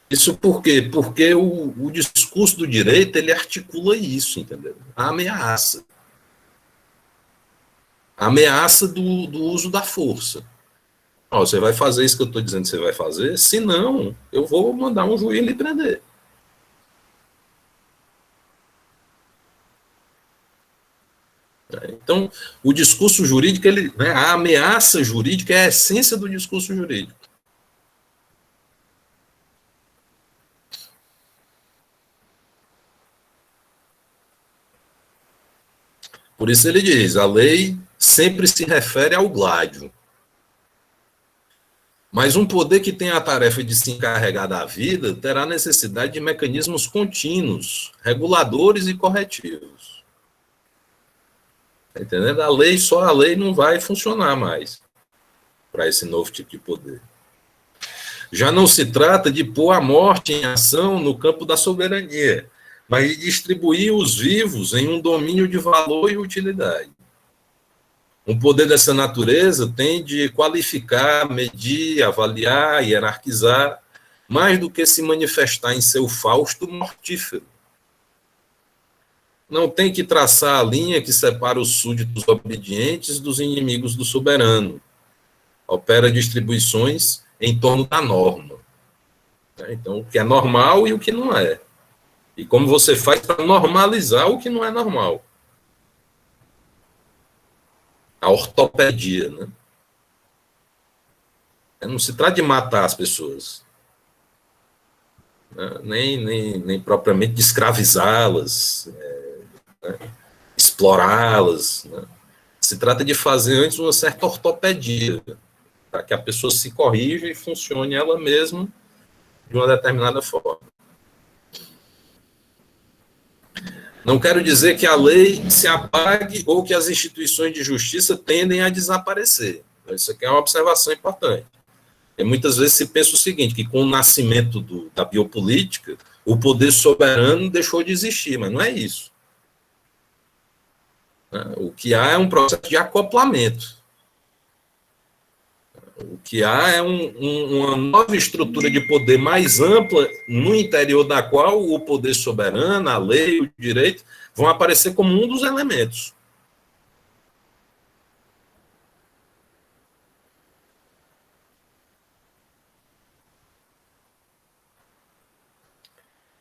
Isso por quê? Porque o discurso do direito, ele articula isso, entendeu? A ameaça. A ameaça do uso da força. Ó, você vai fazer isso que eu estou dizendo que você vai fazer? Se não, eu vou mandar um juiz lhe prender. Então, o discurso jurídico, né, a ameaça jurídica é a essência do discurso jurídico. Por isso ele diz, a lei sempre se refere ao gládio. Mas um poder que tem a tarefa de se encarregar da vida terá necessidade de mecanismos contínuos, reguladores e corretivos. Tá entendendo? Só a lei não vai funcionar mais para esse novo tipo de poder. Já não se trata de pôr a morte em ação no campo da soberania, mas de distribuir os vivos em um domínio de valor e utilidade. Um poder dessa natureza tem de qualificar, medir, avaliar, hierarquizar, mais do que se manifestar em seu fausto mortífero. Não tem que traçar a linha que separa os súditos obedientes dos inimigos do soberano. Opera distribuições em torno da norma. Então, o que é normal e o que não é. E como você faz para normalizar o que não é normal. A ortopedia, né? Não se trata de matar as pessoas, né? nem propriamente de escravizá-las, né? Explorá-las, né? Se trata de fazer antes uma certa ortopedia, para que a pessoa se corrija e funcione ela mesma de uma determinada forma. Não quero dizer que a lei se apague ou que as instituições de justiça tendem a desaparecer. Isso aqui é uma observação importante. E muitas vezes se pensa o seguinte, que com o nascimento da biopolítica, o poder soberano deixou de existir, mas não é isso. O que há é um processo de acoplamento. O que há é uma nova estrutura de poder mais ampla, no interior da qual o poder soberano, a lei, o direito, vão aparecer como um dos elementos.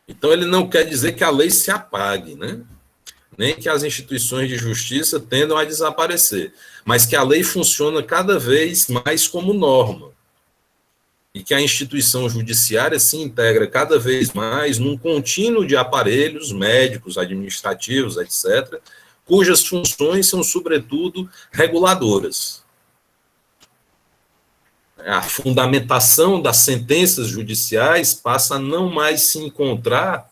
Então, ele não quer dizer que a lei se apague, né? Nem que as instituições de justiça tendam a desaparecer, mas que a lei funciona cada vez mais como norma, e que a instituição judiciária se integra cada vez mais num contínuo de aparelhos médicos, administrativos, etc., cujas funções são, sobretudo, reguladoras. A fundamentação das sentenças judiciais passa a não mais se encontrar,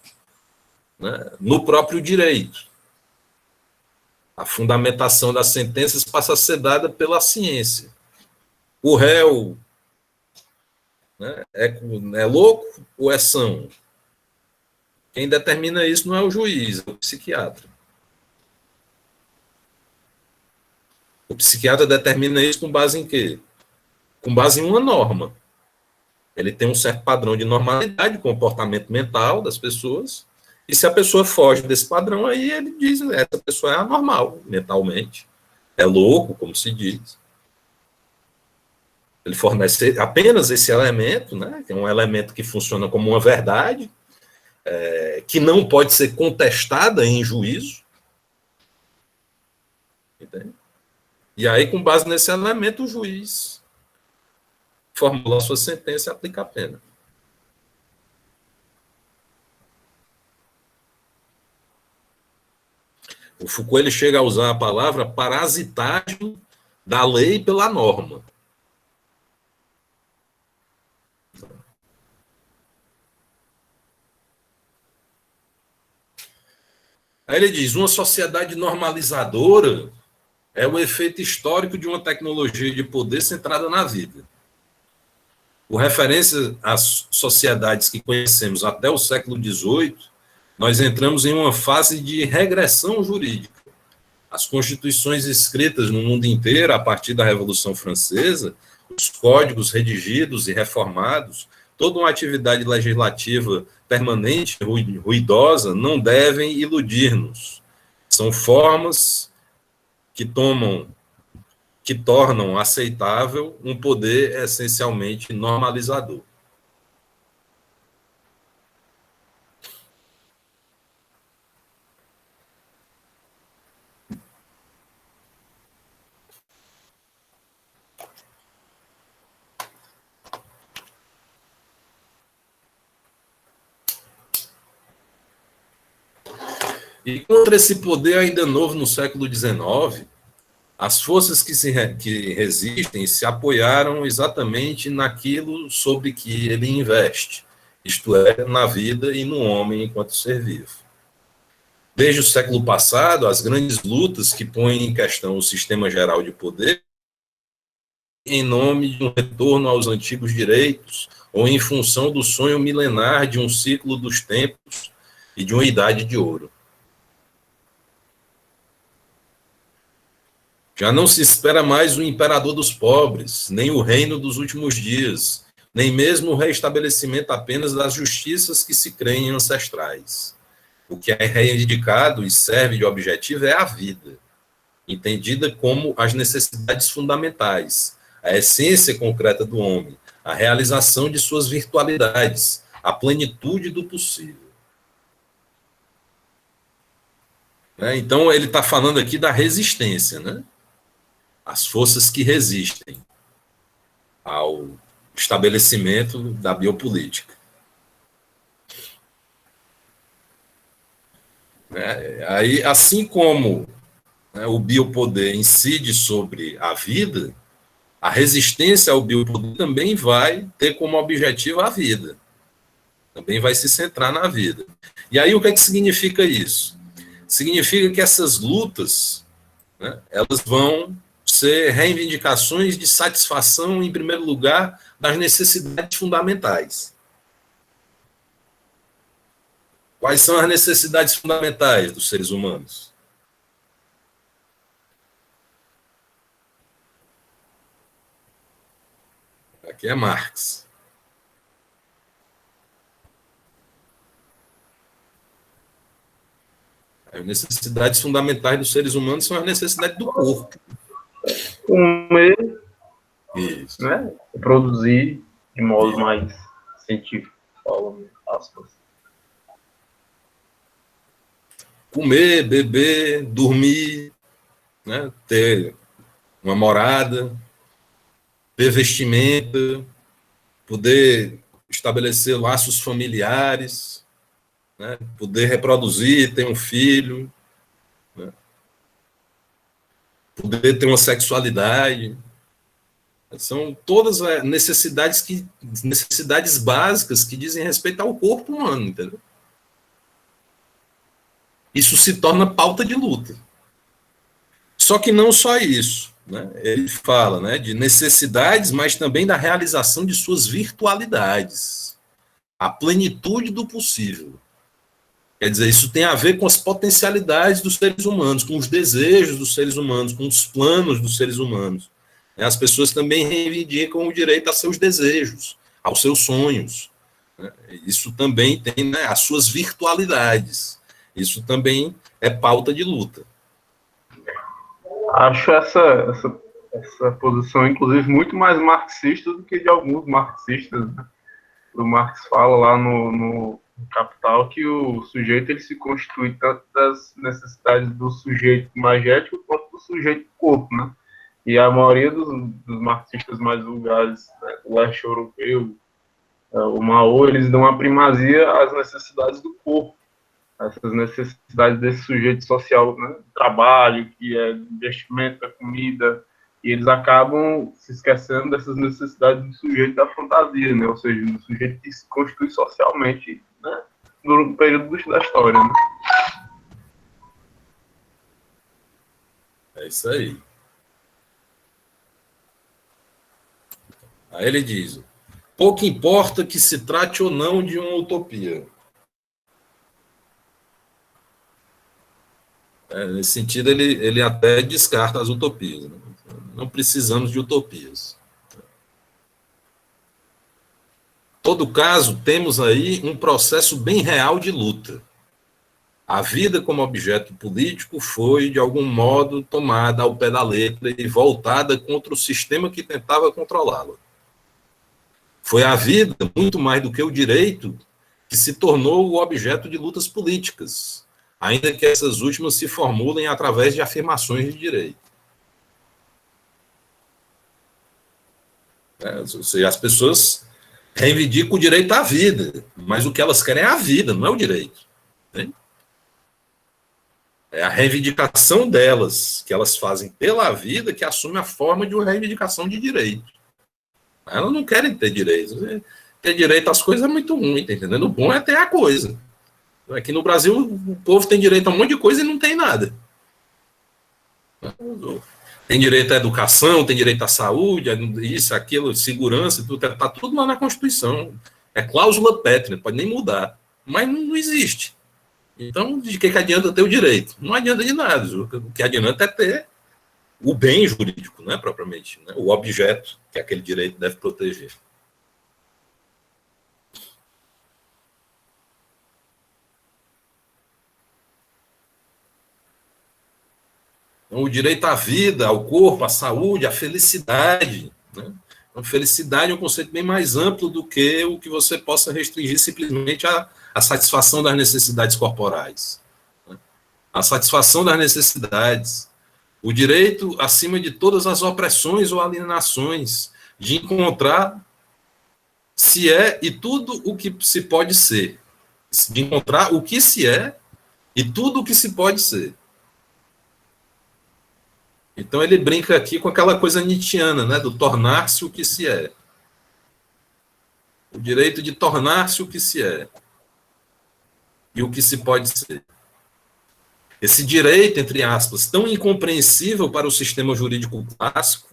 né, no próprio direito. A fundamentação das sentenças passa a ser dada pela ciência. O réu, né, é louco ou é são? Quem determina isso não é o juiz, é o psiquiatra. O psiquiatra determina isso com base em quê? Com base em uma norma. Ele tem um certo padrão de normalidade, de comportamento mental das pessoas, e se a pessoa foge desse padrão, aí ele diz, essa pessoa é anormal mentalmente, é louco, como se diz. Ele fornece apenas esse elemento, né, que é um elemento que funciona como uma verdade, que não pode ser contestada em juízo. Entende? E aí, com base nesse elemento, o juiz formula a sua sentença e aplica a pena. O Foucault ele chega a usar a palavra parasitagem da lei pela norma. Aí ele diz, uma sociedade normalizadora é o efeito histórico de uma tecnologia de poder centrada na vida. Por referência às sociedades que conhecemos até o século XVIII, nós entramos em uma fase de regressão jurídica. As constituições escritas no mundo inteiro, a partir da Revolução Francesa, os códigos redigidos e reformados, toda uma atividade legislativa permanente, ruidosa, não devem iludir-nos. São formas que tornam aceitável um poder essencialmente normalizador. E contra esse poder ainda novo no século XIX, as forças que resistem se apoiaram exatamente naquilo sobre que ele investe, isto é, na vida e no homem enquanto ser vivo. Desde o século passado, as grandes lutas que põem em questão o sistema geral de poder em nome de um retorno aos antigos direitos ou em função do sonho milenar de um ciclo dos tempos e de uma idade de ouro. Já não se espera mais o imperador dos pobres, nem o reino dos últimos dias, nem mesmo o reestabelecimento apenas das justiças que se creem ancestrais. O que é reivindicado e serve de objetivo é a vida, entendida como as necessidades fundamentais, a essência concreta do homem, a realização de suas virtualidades, a plenitude do possível. Então, ele está falando aqui da resistência, né? As forças que resistem ao estabelecimento da biopolítica. Aí, assim como, né, o biopoder incide sobre a vida, a resistência ao biopoder também vai ter como objetivo a vida. Também vai se centrar na vida. E aí, o que é que significa isso? Significa que essas lutas, né, elas vão ser reivindicações de satisfação, em primeiro lugar, das necessidades fundamentais. Quais são as necessidades fundamentais dos seres humanos? Aqui é Marx. As necessidades fundamentais dos seres humanos são as necessidades do corpo. Comer, Isso. né? Produzir de modo mais científico, falando, aspas. Comer, beber, dormir, né? Ter uma morada, ter vestimenta, poder estabelecer laços familiares, né? Poder reproduzir, ter um filho, né? Poder ter uma sexualidade. São todas necessidades básicas que dizem respeito ao corpo humano, entendeu? Isso se torna pauta de luta. Só que não só isso, né? Ele fala, né, de necessidades, mas também da realização de suas virtualidades, a plenitude do possível. Quer dizer, isso tem a ver com as potencialidades dos seres humanos, com os desejos dos seres humanos, com os planos dos seres humanos. As pessoas também reivindicam o direito a seus desejos, aos seus sonhos. Isso também tem, né, as suas virtualidades. Isso também é pauta de luta. Acho essa posição, inclusive, muito mais marxista do que de alguns marxistas, né? O Marx fala lá no Capital que o sujeito ele se constitui tanto das necessidades do sujeito magético quanto do sujeito corpo, né? E a maioria dos marxistas mais vulgares, né, do leste europeu, o Mao, eles dão a primazia às necessidades do corpo, essas necessidades desse sujeito social, né, trabalho, que é investimento, é comida, e eles acabam se esquecendo dessas necessidades do sujeito da fantasia, né, ou seja, do sujeito que se constitui socialmente, né, no período da história. Né? É isso aí. Aí ele diz, pouco importa que se trate ou não de uma utopia. Nesse sentido, ele até descarta as utopias. Né? Não precisamos de utopias. Em todo caso, temos aí um processo bem real de luta. A vida como objeto político foi, de algum modo, tomada ao pé da letra e voltada contra o sistema que tentava controlá-la. Foi a vida, muito mais do que o direito, que se tornou o objeto de lutas políticas, ainda que essas últimas se formulem através de afirmações de direito. Ou seja, as pessoas reivindicam o direito à vida, mas o que elas querem é a vida, não é o direito. Né? É a reivindicação delas, que elas fazem pela vida, que assume a forma de uma reivindicação de direito. Elas não querem ter direito. Ter direito às coisas é muito ruim, tá entendendo? O bom é ter a coisa. Aqui no Brasil, o povo tem direito a um monte de coisa e não tem nada. Tem direito à educação, tem direito à saúde, isso, aquilo, segurança, tudo, está tudo lá na Constituição. É cláusula pétrea, pode nem mudar. Mas não existe. Então, de que adianta ter o direito? Não adianta de nada. O que adianta é ter o bem jurídico, né, propriamente, né, o objeto que aquele direito deve proteger. Então, o direito à vida, ao corpo, à saúde, à felicidade. Né? Então, felicidade é um conceito bem mais amplo do que o que você possa restringir simplesmente à satisfação das necessidades corporais. Né? A satisfação das necessidades. O direito, acima de todas as opressões ou alienações, de encontrar se é e tudo o que se pode ser. De encontrar o que se é e tudo o que se pode ser. Então ele brinca aqui com aquela coisa nietzschiana, né, do tornar-se o que se é. O direito de tornar-se o que se é. E o que se pode ser. Esse direito, entre aspas, tão incompreensível para o sistema jurídico clássico,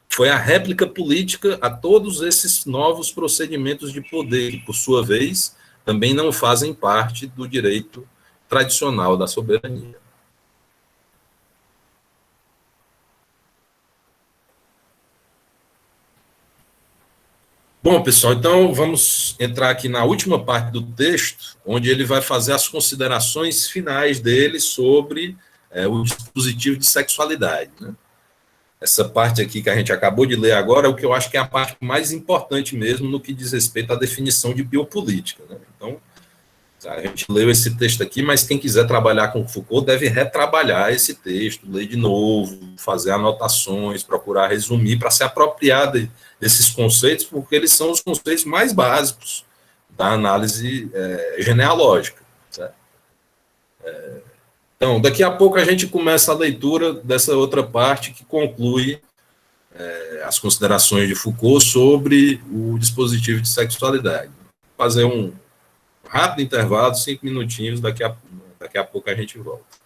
foi a réplica política a todos esses novos procedimentos de poder, que, por sua vez, também não fazem parte do direito tradicional da soberania. Bom, pessoal, então vamos entrar aqui na última parte do texto, onde ele vai fazer as considerações finais dele sobre o dispositivo de sexualidade. Né? Essa parte aqui que a gente acabou de ler agora é o que eu acho que é a parte mais importante mesmo no que diz respeito à definição de biopolítica. Né? Então, a gente leu esse texto aqui, mas quem quiser trabalhar com Foucault deve retrabalhar esse texto, ler de novo, fazer anotações, procurar resumir para se apropriar desses conceitos, porque eles são os conceitos mais básicos da análise genealógica. Certo? Então, daqui a pouco a gente começa a leitura dessa outra parte que conclui as considerações de Foucault sobre o dispositivo de sexualidade. Vou fazer um rápido intervalo, 5 minutinhos, daqui a pouco a gente volta.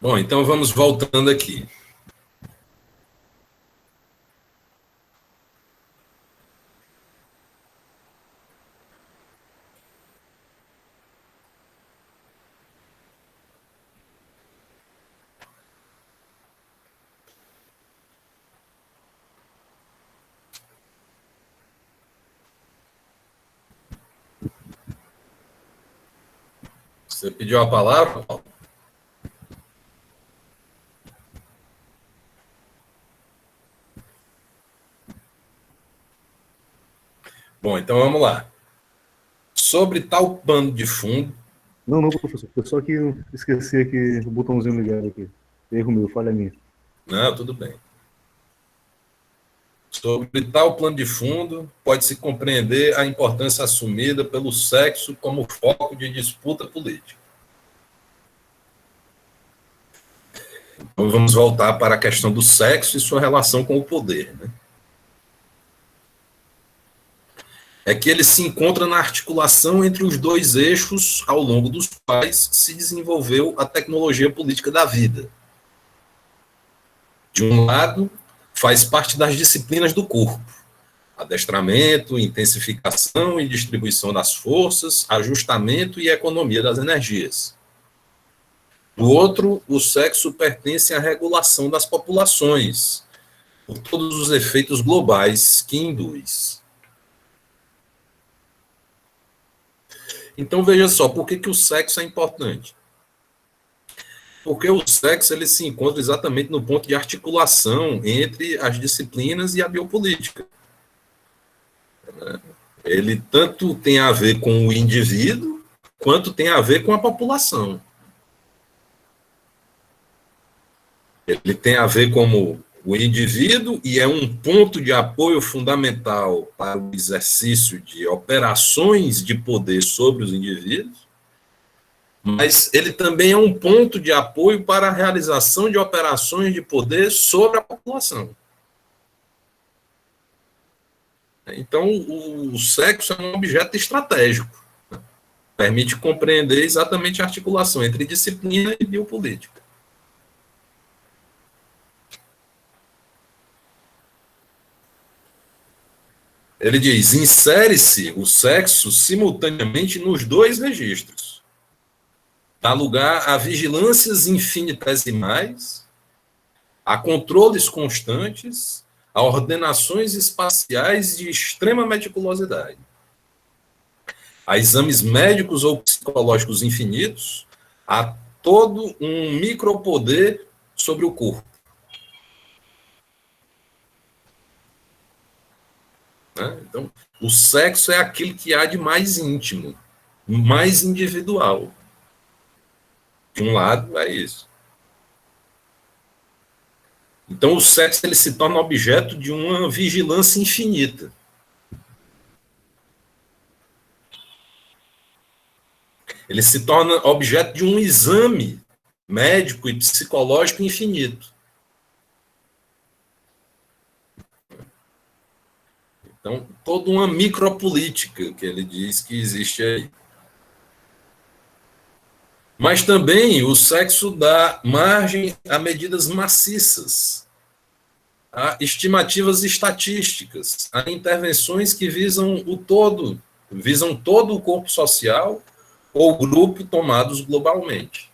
Bom, então vamos voltando aqui. Você pediu a palavra, Paulo? Bom, então vamos lá. Sobre tal pano de fundo. Não, professor. Foi só que eu esqueci aqui o botãozinho ligado aqui. Erro meu, falha minha. Não, tudo bem. Sobre tal plano de fundo, pode-se compreender a importância assumida pelo sexo como foco de disputa política. Então, vamos voltar para a questão do sexo e sua relação com o poder, né? É que ele se encontra na articulação entre os dois eixos ao longo dos quais se desenvolveu a tecnologia política da vida. De um lado, faz parte das disciplinas do corpo: adestramento, intensificação e distribuição das forças, ajustamento e economia das energias. Do outro, o sexo pertence à regulação das populações, por todos os efeitos globais que induz. Então, veja só, por que o sexo é importante? Porque o sexo ele se encontra exatamente no ponto de articulação entre as disciplinas e a biopolítica. Ele tanto tem a ver com o indivíduo, quanto tem a ver com a população. Ele tem a ver como o indivíduo e é um ponto de apoio fundamental para o exercício de operações de poder sobre os indivíduos, mas ele também é um ponto de apoio para a realização de operações de poder sobre a população. Então, o sexo é um objeto estratégico, né? Permite compreender exatamente a articulação entre disciplina e biopolítica. Ele diz: insere-se o sexo simultaneamente nos dois registros. Dá lugar a vigilâncias infinitesimais, a controles constantes, a ordenações espaciais de extrema meticulosidade, a exames médicos ou psicológicos infinitos, a todo um micropoder sobre o corpo. Então, o sexo é aquilo que há de mais íntimo, mais individual. De um lado, é isso. Então, o sexo ele se torna objeto de uma vigilância infinita. Ele se torna objeto de um exame médico e psicológico infinito. Então, toda uma micropolítica que ele diz que existe aí. Mas também o sexo dá margem a medidas maciças, a estimativas estatísticas, a intervenções que visam todo o corpo social ou grupo tomados globalmente.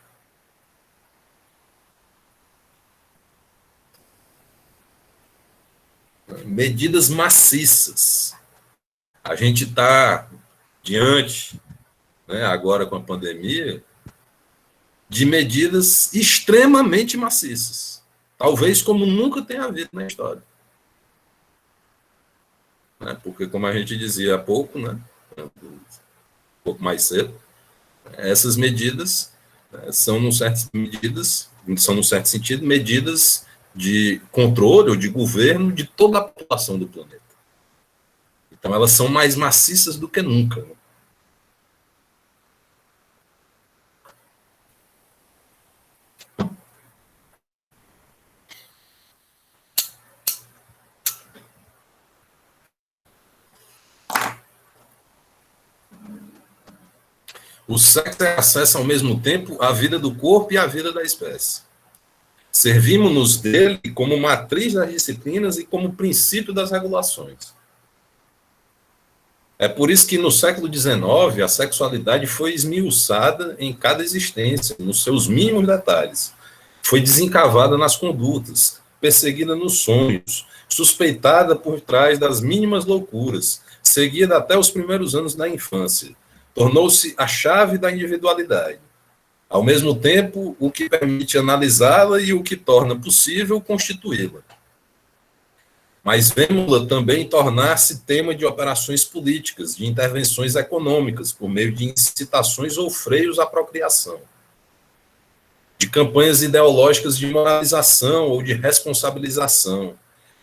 Medidas maciças. A gente está diante, né, agora com a pandemia, de medidas extremamente maciças, talvez como nunca tenha havido na história. Né? Porque, como a gente dizia há pouco, né, um pouco mais cedo, essas medidas são, num certo sentido, medidas de controle ou de governo de toda a população do planeta. Então, elas são mais maciças do que nunca. Né? O sexo é acesso ao mesmo tempo à vida do corpo e à vida da espécie. Servimos-nos dele como matriz das disciplinas e como princípio das regulações. É por isso que no século XIX a sexualidade foi esmiuçada em cada existência, nos seus mínimos detalhes. Foi desencavada nas condutas, perseguida nos sonhos, suspeitada por trás das mínimas loucuras, seguida até os primeiros anos da infância. Tornou-se a chave da individualidade. Ao mesmo tempo, o que permite analisá-la e o que torna possível constituí-la. Mas vemos-la também tornar-se tema de operações políticas, de intervenções econômicas, por meio de incitações ou freios à procriação, de campanhas ideológicas de moralização ou de responsabilização.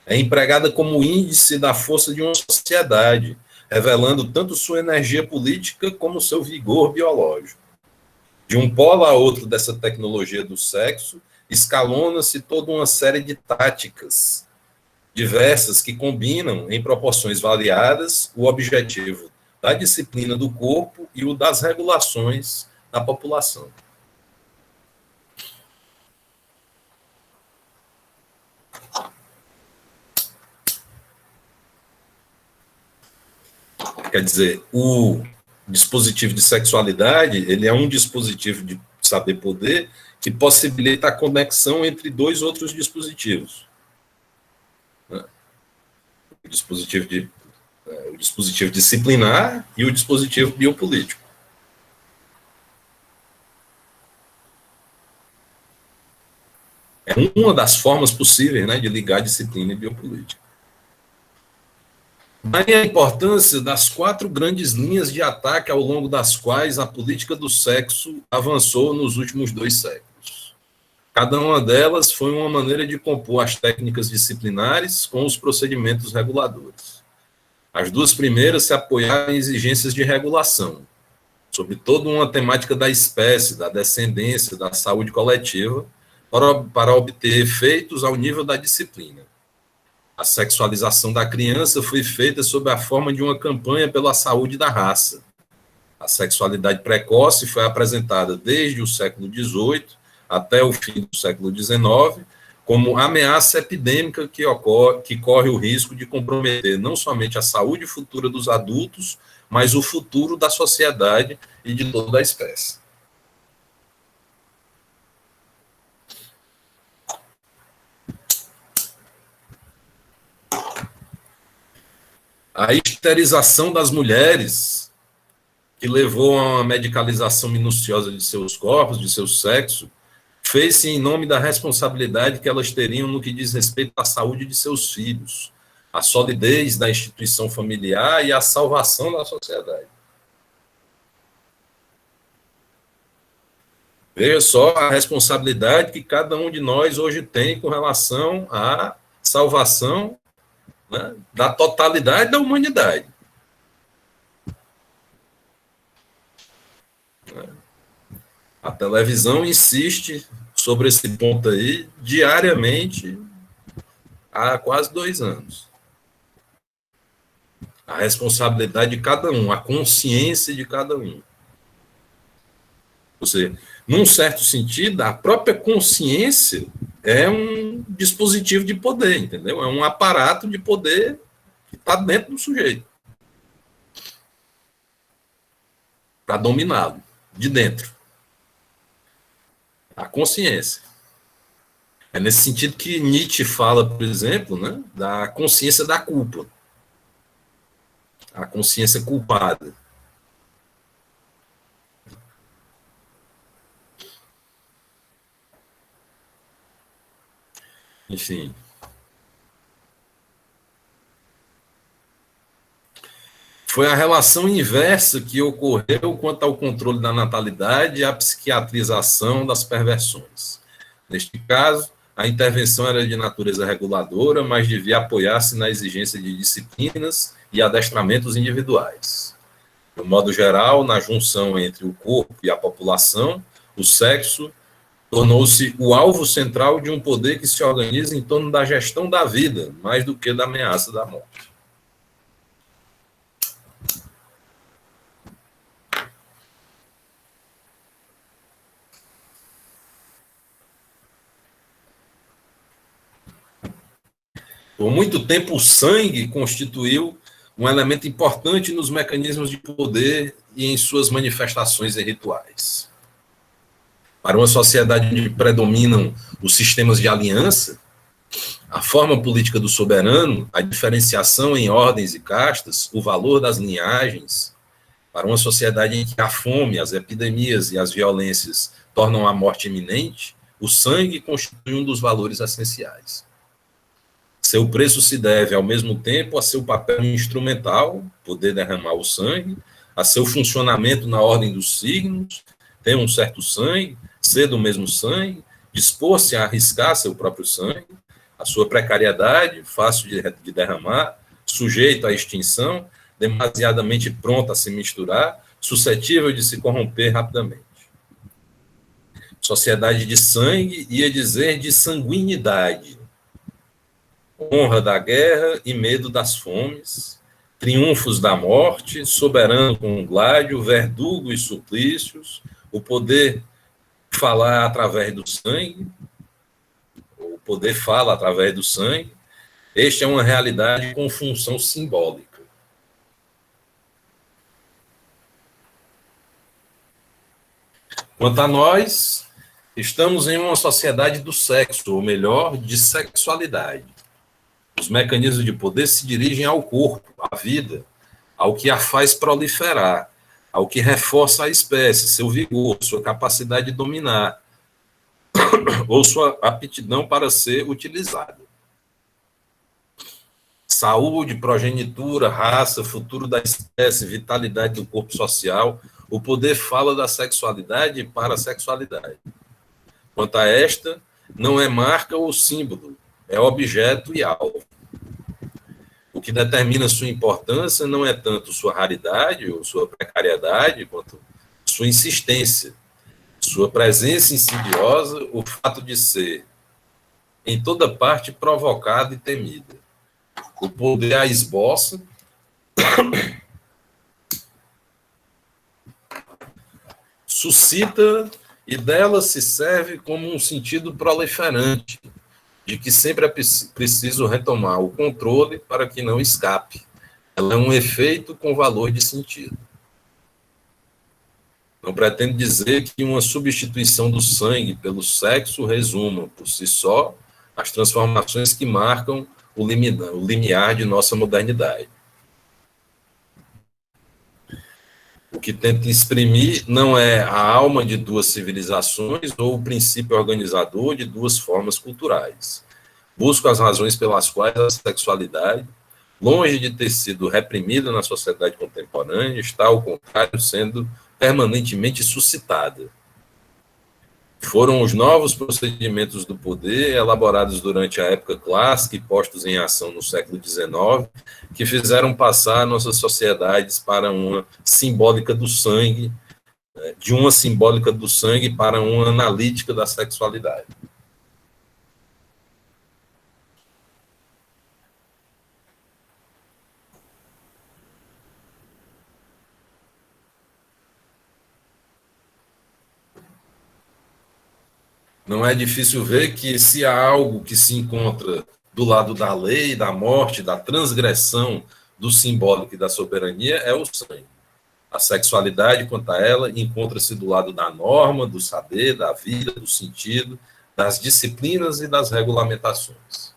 É empregada como índice da força de uma sociedade, revelando tanto sua energia política como seu vigor biológico. De um polo a outro dessa tecnologia do sexo, escalona-se toda uma série de táticas diversas que combinam, em proporções variadas, o objetivo da disciplina do corpo e o das regulações da população. Quer dizer, o dispositivo de sexualidade, ele é um dispositivo de saber-poder que possibilita a conexão entre dois outros dispositivos. O dispositivo disciplinar e o dispositivo biopolítico. É uma das formas possíveis, né, de ligar disciplina e biopolítica. Daí a importância das 4 grandes linhas de ataque ao longo das quais a política do sexo avançou nos últimos 2 séculos. Cada uma delas foi uma maneira de compor as técnicas disciplinares com os procedimentos reguladores. As 2 primeiras se apoiaram em exigências de regulação, sobre toda uma temática da espécie, da descendência, da saúde coletiva, para obter efeitos ao nível da disciplina. A sexualização da criança foi feita sob a forma de uma campanha pela saúde da raça. A sexualidade precoce foi apresentada desde o século XVIII até o fim do século XIX como ameaça epidêmica que corre o risco de comprometer não somente a saúde futura dos adultos, mas o futuro da sociedade e de toda a espécie. A esterilização das mulheres, que levou a uma medicalização minuciosa de seus corpos, de seu sexo, fez-se em nome da responsabilidade que elas teriam no que diz respeito à saúde de seus filhos, à solidez da instituição familiar e à salvação da sociedade. Veja só a responsabilidade que cada um de nós hoje tem com relação à salvação, né, da totalidade da humanidade. A televisão insiste sobre esse ponto aí diariamente há quase 2 anos. A responsabilidade de cada um, a consciência de cada um. Ou seja, num certo sentido, a própria consciência é um dispositivo de poder, entendeu? É um aparato de poder que está dentro do sujeito para dominá-lo, de dentro. A consciência. É nesse sentido que Nietzsche fala, por exemplo, né, da consciência da culpa. A consciência culpada. Enfim. Foi a relação inversa que ocorreu quanto ao controle da natalidade e a psiquiatrização das perversões. Neste caso, a intervenção era de natureza reguladora, mas devia apoiar-se na exigência de disciplinas e adestramentos individuais. De um modo geral, na junção entre o corpo e a população, o sexo tornou-se o alvo central de um poder que se organiza em torno da gestão da vida, mais do que da ameaça da morte. Por muito tempo, o sangue constituiu um elemento importante nos mecanismos de poder e em suas manifestações e rituais. Para uma sociedade onde predominam os sistemas de aliança, a forma política do soberano, a diferenciação em ordens e castas, o valor das linhagens, para uma sociedade em que a fome, as epidemias e as violências tornam a morte iminente, o sangue constitui um dos valores essenciais. Seu preço se deve, ao mesmo tempo, a seu papel instrumental, poder derramar o sangue, a seu funcionamento na ordem dos signos, ter um certo sangue, ser do mesmo sangue, dispor-se a arriscar seu próprio sangue, a sua precariedade, fácil de derramar, sujeito à extinção, demasiadamente pronto a se misturar, suscetível de se corromper rapidamente. Sociedade de sangue ia dizer de sanguinidade, honra da guerra e medo das fomes, triunfos da morte, soberano com gládio, verdugo e suplícios, o poder falar através do sangue, o poder fala através do sangue. Este é uma realidade com função simbólica. Quanto a nós, estamos em uma sociedade do sexo, ou melhor, de sexualidade. Os mecanismos de poder se dirigem ao corpo, à vida, ao que a faz proliferar, ao que reforça a espécie, seu vigor, sua capacidade de dominar, ou sua aptidão para ser utilizada. Saúde, progenitura, raça, futuro da espécie, vitalidade do corpo social, o poder fala da sexualidade para a sexualidade. Quanto a esta, não é marca ou símbolo, é objeto e alvo. O que determina sua importância não é tanto sua raridade ou sua precariedade, quanto sua insistência, sua presença insidiosa, o fato de ser, em toda parte, provocada e temida. O poder a esboça, suscita e dela se serve como um sentido proliferante, de que sempre é preciso retomar o controle para que não escape. Ela é um efeito com valor de sentido. Não pretendo dizer que uma substituição do sangue pelo sexo resuma, por si só, as transformações que marcam o limiar de nossa modernidade. O que tenta exprimir não é a alma de duas civilizações ou o princípio organizador de duas formas culturais. Busco as razões pelas quais a sexualidade, longe de ter sido reprimida na sociedade contemporânea, está, ao contrário, sendo permanentemente suscitada. Foram os novos procedimentos do poder, elaborados durante a época clássica e postos em ação no século XIX, que fizeram passar nossas sociedades para uma simbólica do sangue, de uma simbólica do sangue para uma analítica da sexualidade. Não é difícil ver que, se há algo que se encontra do lado da lei, da morte, da transgressão, do simbólico e da soberania, é o sangue. A sexualidade, quanto a ela, encontra-se do lado da norma, do saber, da vida, do sentido, das disciplinas e das regulamentações.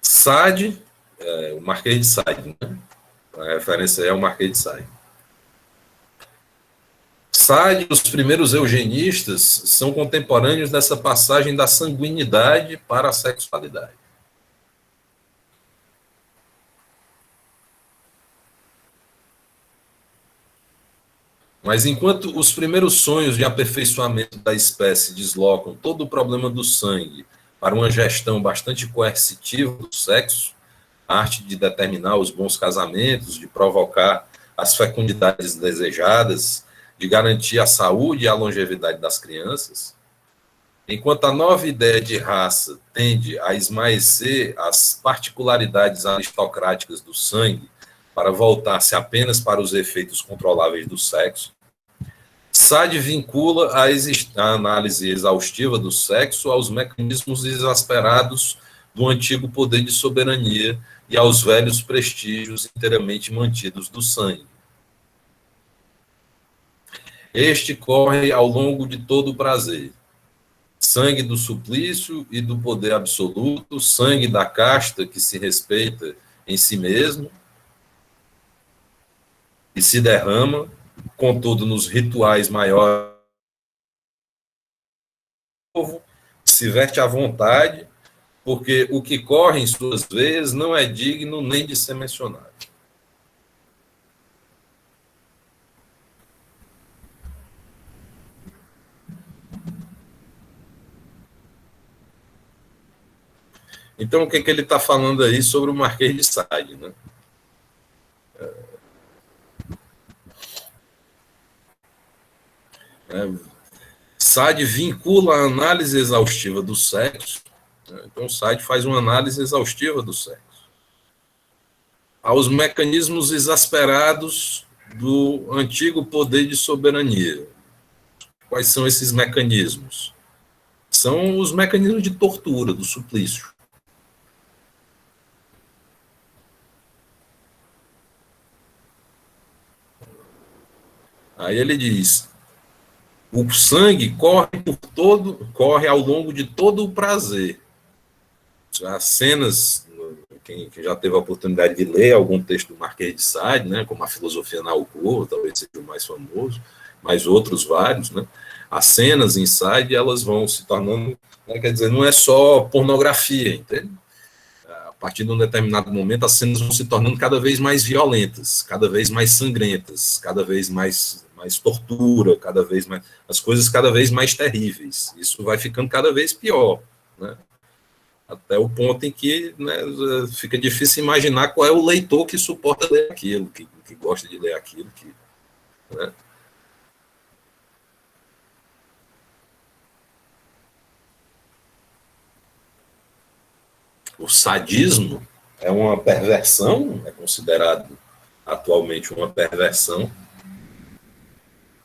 Sade, o Marquês de Sade, né? A referência é o Marquês de Sade. Sade e os primeiros eugenistas são contemporâneos dessa passagem da sanguinidade para a sexualidade. Mas enquanto os primeiros sonhos de aperfeiçoamento da espécie deslocam todo o problema do sangue para uma gestão bastante coercitiva do sexo, a arte de determinar os bons casamentos, de provocar as fecundidades desejadas, de garantir a saúde e a longevidade das crianças, enquanto a nova ideia de raça tende a esmaecer as particularidades aristocráticas do sangue para voltar-se apenas para os efeitos controláveis do sexo, Sade vincula a análise exaustiva do sexo aos mecanismos exasperados do antigo poder de soberania e aos velhos prestígios inteiramente mantidos do sangue. Este corre ao longo de todo o prazer. Sangue do suplício e do poder absoluto, sangue da casta que se respeita em si mesmo e se derrama, contudo, nos rituais maiores, se verte à vontade, porque o que corre em suas veias não é digno nem de ser mencionado. Então, o que ele está falando aí sobre o Marquês de Sade, né? Sade vincula a análise exaustiva do sexo, né? Então Sade faz uma análise exaustiva do sexo, aos mecanismos exasperados do antigo poder de soberania. Quais são esses mecanismos? São os mecanismos de tortura, do suplício. Aí ele diz: o sangue corre ao longo de todo o prazer. As cenas, quem já teve a oportunidade de ler algum texto do Marquês de Sade, né, como A Filosofia na Alcova, talvez seja o mais famoso, mas outros vários, né, as cenas em Sade, elas vão se tornando, né, quer dizer, não é só pornografia, entende? A partir de um determinado momento, as cenas vão se tornando cada vez mais violentas, cada vez mais sangrentas, cada vez mais tortura, cada vez mais, as coisas cada vez mais terríveis. Isso vai ficando cada vez pior, né? Até o ponto em que, né, fica difícil imaginar qual é o leitor que suporta ler aquilo, que gosta de ler aquilo, né? O sadismo é uma perversão, é considerado atualmente uma perversão,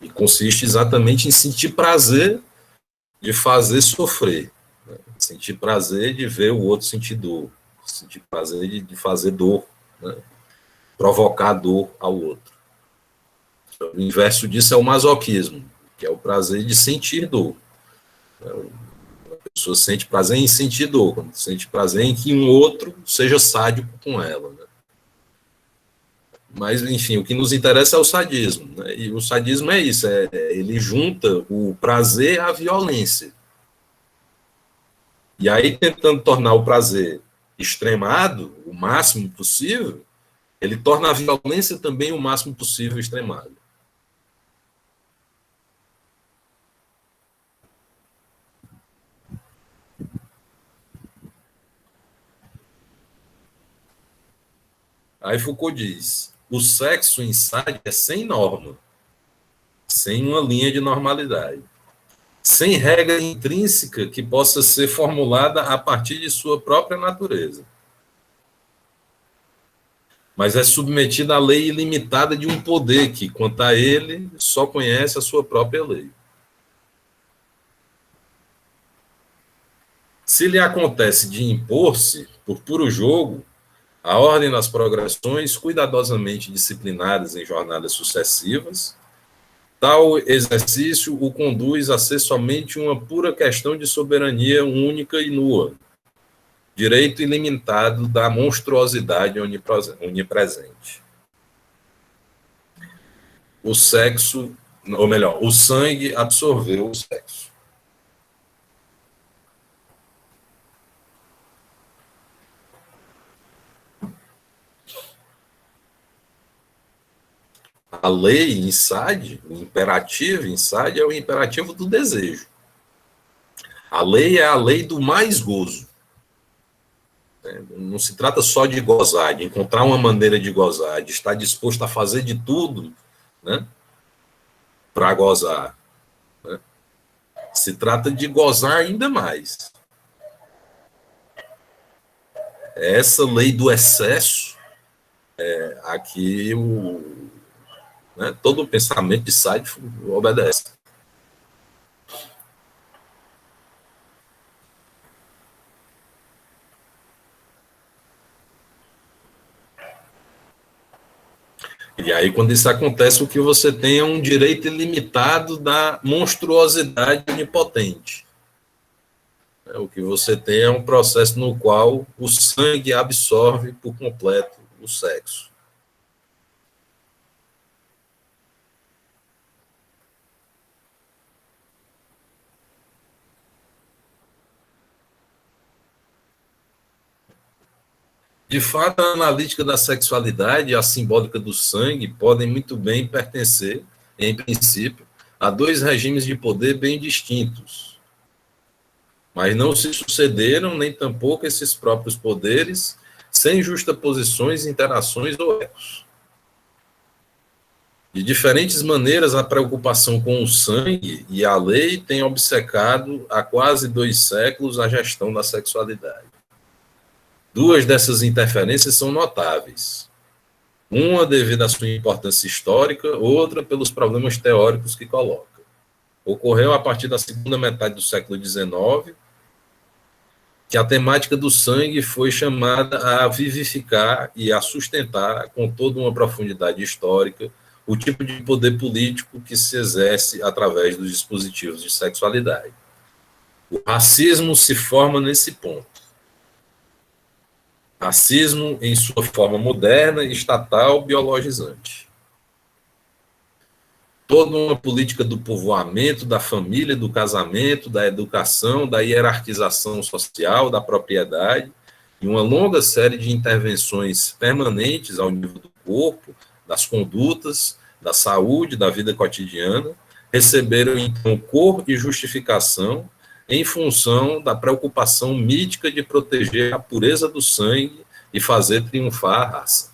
e consiste exatamente em sentir prazer de fazer sofrer, né? Sentir prazer de ver o outro sentir dor, sentir prazer de fazer dor, né? Provocar dor ao outro. O inverso disso é o masoquismo, que é o prazer de sentir dor. A pessoa sente prazer em sentir dor, sente prazer em que um outro seja sádico com ela, né? Mas, enfim, o que nos interessa é o sadismo, né? E o sadismo é isso, ele junta o prazer à violência. E aí, tentando tornar o prazer extremado, o máximo possível, ele torna a violência também o máximo possível extremado. Aí Foucault diz: o sexo em Sade é sem norma, sem uma linha de normalidade, sem regra intrínseca que possa ser formulada a partir de sua própria natureza, mas é submetida à lei ilimitada de um poder que, quanto a ele, só conhece a sua própria lei. Se lhe acontece de impor-se, por puro jogo, a ordem das progressões cuidadosamente disciplinadas em jornadas sucessivas, tal exercício o conduz a ser somente uma pura questão de soberania única e nua, direito ilimitado da monstruosidade onipresente. O sexo, ou melhor, o sangue absorveu o sexo. A lei em Sade, o imperativo em Sade é o imperativo do desejo. A lei é a lei do mais gozo. Não se trata só de gozar, de encontrar uma maneira de gozar, de estar disposto a fazer de tudo, né, para gozar, né? Se trata de gozar ainda mais. Essa lei do excesso, aqui né? Todo o pensamento de Sayed obedece. E aí, quando isso acontece, o que você tem é um direito ilimitado da monstruosidade onipotente. O que você tem é um processo no qual o sangue absorve por completo o sexo. De fato, a analítica da sexualidade e a simbólica do sangue podem muito bem pertencer, em princípio, a dois regimes de poder bem distintos. Mas não se sucederam, nem tampouco esses próprios poderes, sem justaposições, interações ou ecos. De diferentes maneiras, a preocupação com o sangue e a lei tem obcecado há quase 2 séculos a gestão da sexualidade. Duas dessas interferências são notáveis. Uma devido à sua importância histórica, outra pelos problemas teóricos que coloca. Ocorreu a partir da segunda metade do século XIX, que a temática do sangue foi chamada a vivificar e a sustentar, com toda uma profundidade histórica, o tipo de poder político que se exerce através dos dispositivos de sexualidade. O racismo se forma nesse ponto. Racismo em sua forma moderna, estatal, biologizante. Toda uma política do povoamento, da família, do casamento, da educação, da hierarquização social, da propriedade, e uma longa série de intervenções permanentes ao nível do corpo, das condutas, da saúde, da vida cotidiana, receberam então cor e justificação em função da preocupação mítica de proteger a pureza do sangue e fazer triunfar a raça.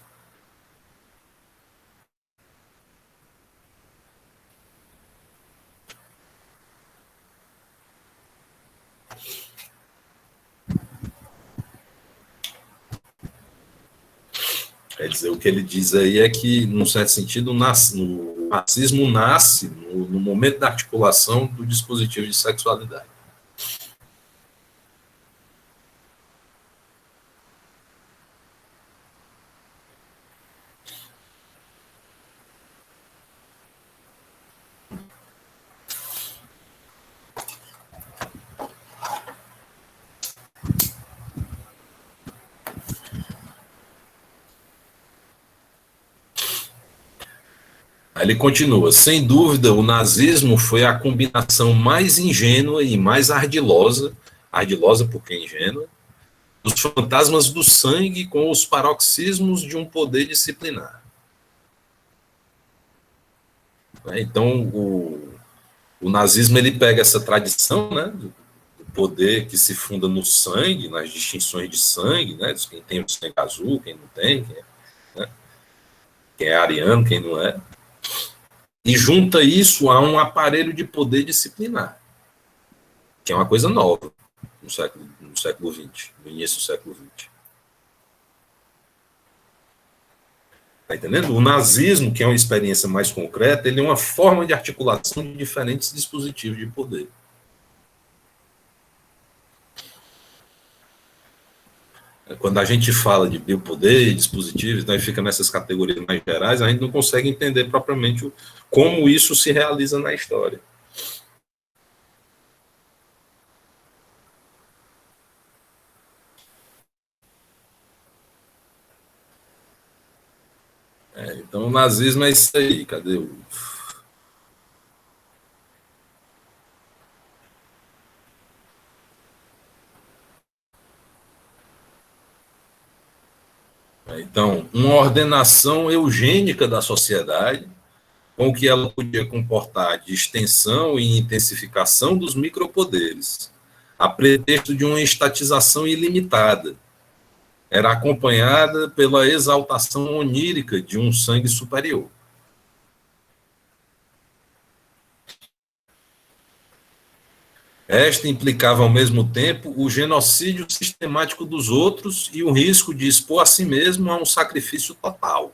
Quer dizer, o que ele diz aí é que, num certo sentido, o racismo nasce no momento da articulação do dispositivo de sexualidade. Aí ele continua, sem dúvida, o nazismo foi a combinação mais ingênua e mais ardilosa porque ingênua, dos fantasmas do sangue com os paroxismos de um poder disciplinar. Então, o nazismo ele pega essa tradição, né, do poder que se funda no sangue, nas distinções de sangue, né, de quem tem o sangue azul, quem não tem, quem é ariano, quem não é, e junta isso a um aparelho de poder disciplinar, que é uma coisa nova no século XX, no início do século XX. Está entendendo? O nazismo, que é uma experiência mais concreta, ele é uma forma de articulação de diferentes dispositivos de poder. Quando a gente fala de biopoder, dispositivos, então fica nessas categorias mais gerais, a gente não consegue entender propriamente como isso se realiza na história. Então o nazismo é isso aí, cadê o... Então, uma ordenação eugênica da sociedade, com o que ela podia comportar de extensão e intensificação dos micropoderes, a pretexto de uma estatização ilimitada. Era acompanhada pela exaltação onírica de um sangue superior. Esta implicava, ao mesmo tempo, o genocídio sistemático dos outros e o risco de expor a si mesmo a um sacrifício total.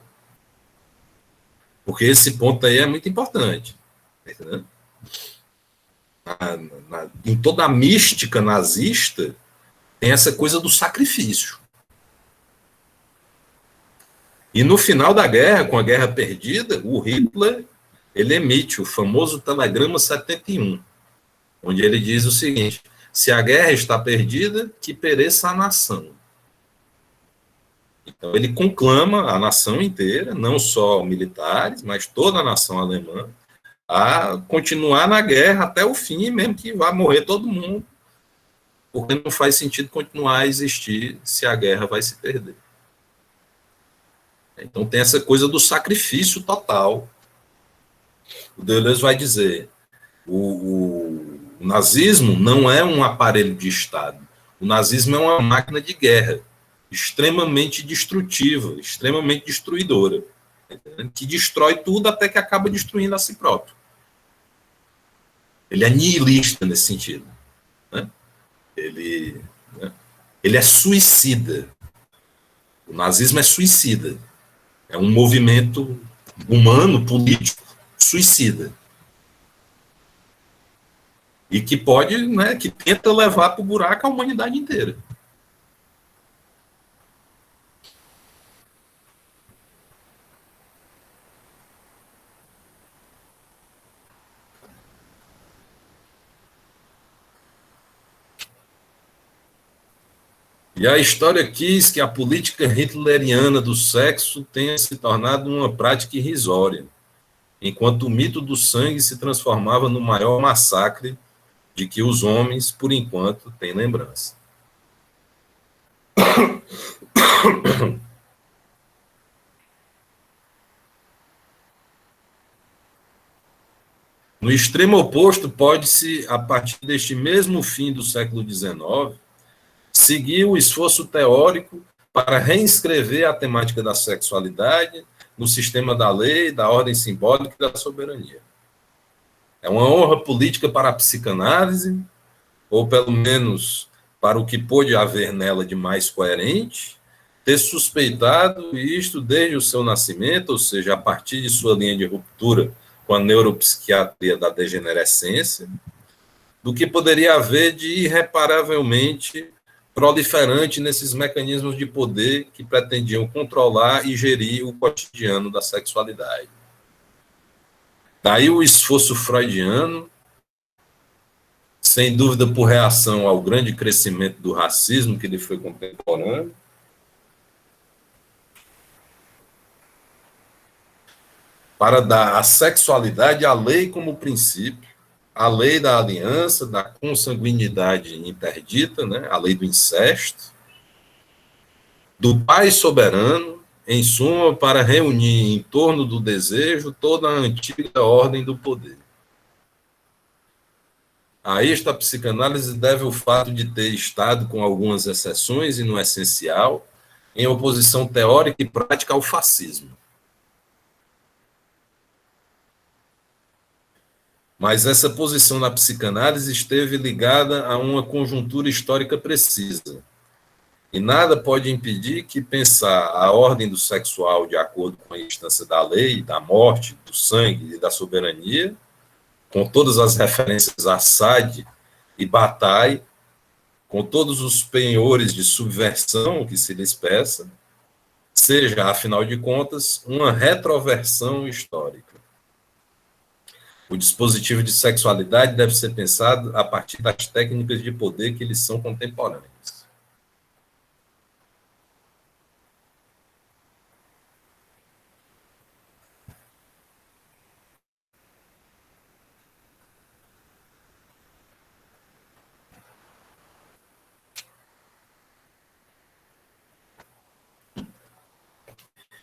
Porque esse ponto aí é muito importante. Tá entendendo? Em toda a mística nazista, tem essa coisa do sacrifício. E no final da guerra, com a guerra perdida, o Hitler ele emite o famoso Telegrama 71, onde ele diz o seguinte: se a guerra está perdida, que pereça a nação. Então ele conclama a nação inteira, não só militares, mas toda a nação alemã, a continuar na guerra até o fim, mesmo que vá morrer todo mundo, porque não faz sentido continuar a existir se a guerra vai se perder. Então tem essa coisa do sacrifício total. O Deleuze vai dizer, o nazismo não é um aparelho de Estado. O nazismo é uma máquina de guerra, extremamente destrutiva, extremamente destruidora, que destrói tudo até que acaba destruindo a si próprio. Ele é nihilista nesse sentido. Né? Ele é suicida. O nazismo é suicida. É um movimento humano, político, suicida. E que pode, né, que tenta levar para o buraco a humanidade inteira. E a história quis que a política hitleriana do sexo tenha se tornado uma prática irrisória, enquanto o mito do sangue se transformava no maior massacre de que os homens, por enquanto, têm lembrança. No extremo oposto, pode-se, a partir deste mesmo fim do século XIX, seguir o esforço teórico para reescrever a temática da sexualidade no sistema da lei, da ordem simbólica e da soberania. É uma honra política para a psicanálise, ou pelo menos para o que pôde haver nela de mais coerente, ter suspeitado isto desde o seu nascimento, ou seja, a partir de sua linha de ruptura com a neuropsiquiatria da degenerescência, do que poderia haver de irreparavelmente proliferante nesses mecanismos de poder que pretendiam controlar e gerir o cotidiano da sexualidade. Daí o esforço freudiano, sem dúvida por reação ao grande crescimento do racismo que lhe foi contemporâneo, para dar à sexualidade a lei como princípio, a lei da aliança, da consanguinidade interdita, né, a lei do incesto, do pai soberano, em suma, para reunir em torno do desejo toda a antiga ordem do poder. A esta psicanálise deve o fato de ter estado, com algumas exceções e no essencial, em oposição teórica e prática ao fascismo. Mas essa posição na psicanálise esteve ligada a uma conjuntura histórica precisa. E nada pode impedir que pensar a ordem do sexual de acordo com a instância da lei, da morte, do sangue e da soberania, com todas as referências a Sade e Bataille, com todos os penhores de subversão que se lhes peça, seja, afinal de contas, uma retroversão histórica. O dispositivo de sexualidade deve ser pensado a partir das técnicas de poder que lhes são contemporâneas.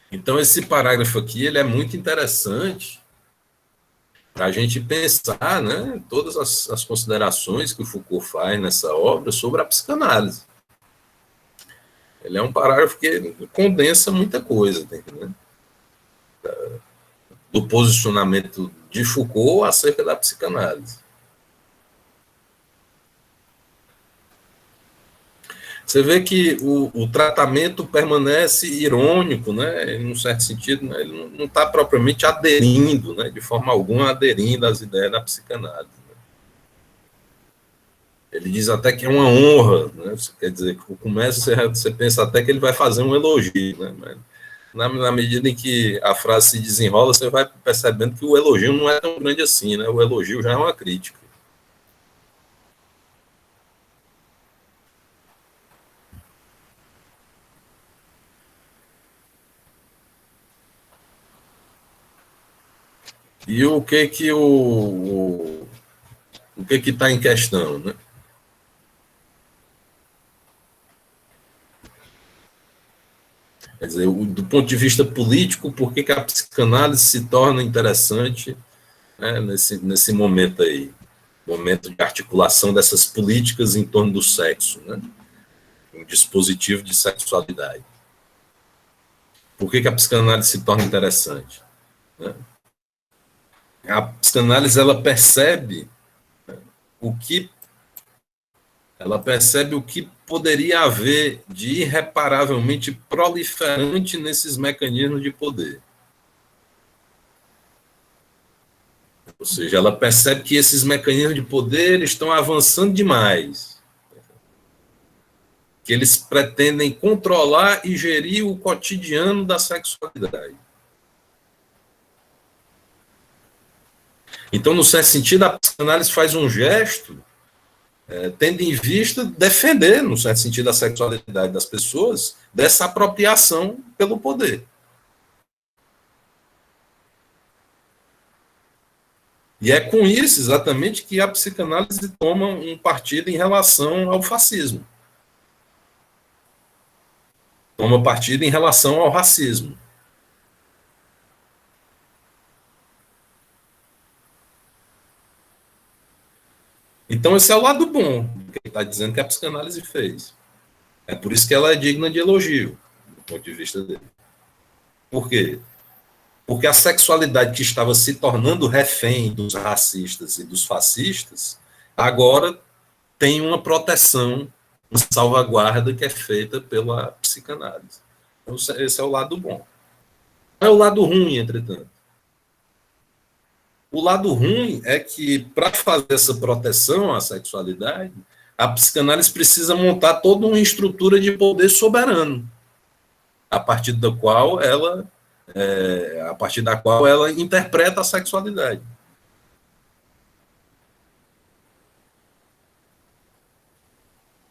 Então, esse parágrafo aqui ele é muito interessante para a gente pensar, né, todas as considerações que o Foucault faz nessa obra sobre a psicanálise. Ele é um parágrafo que condensa muita coisa, tá entendendo? Do posicionamento de Foucault acerca da psicanálise. Você vê que o tratamento permanece irônico, né? Em um certo sentido, né? Ele não está propriamente aderindo, né? De forma alguma aderindo às ideias da psicanálise. Né? Ele diz até que é uma honra, né? Você quer dizer, que começa, você pensa até que ele vai fazer um elogio, né? Mas, na medida em que a frase se desenrola, você vai percebendo que o elogio não é tão grande assim, né? O elogio já é uma crítica. E o que está em questão, né? Quer dizer, do ponto de vista político, por que a psicanálise se torna interessante, né, nesse momento aí, momento de articulação dessas políticas em torno do sexo, né, um dispositivo de sexualidade. Por que a psicanálise se torna interessante? Né? A psicanálise ela percebe o que poderia haver de irreparavelmente proliferante nesses mecanismos de poder. Ou seja, ela percebe que esses mecanismos de poder estão avançando demais. Que eles pretendem controlar e gerir o cotidiano da sexualidade. Então, no certo sentido, a psicanálise faz um gesto tendo em vista defender, no certo sentido, a sexualidade das pessoas dessa apropriação pelo poder. E é com isso, exatamente, que a psicanálise toma um partido em relação ao fascismo. Toma partido em relação ao racismo. Então, esse é o lado bom que ele está dizendo que a psicanálise fez. É por isso que ela é digna de elogio, do ponto de vista dele. Por quê? Porque a sexualidade que estava se tornando refém dos racistas e dos fascistas, agora tem uma proteção, uma salvaguarda que é feita pela psicanálise. Então, esse é o lado bom. É o lado ruim, entretanto. O lado ruim é que, para fazer essa proteção à sexualidade, a psicanálise precisa montar toda uma estrutura de poder soberano, a partir da qual ela interpreta a sexualidade.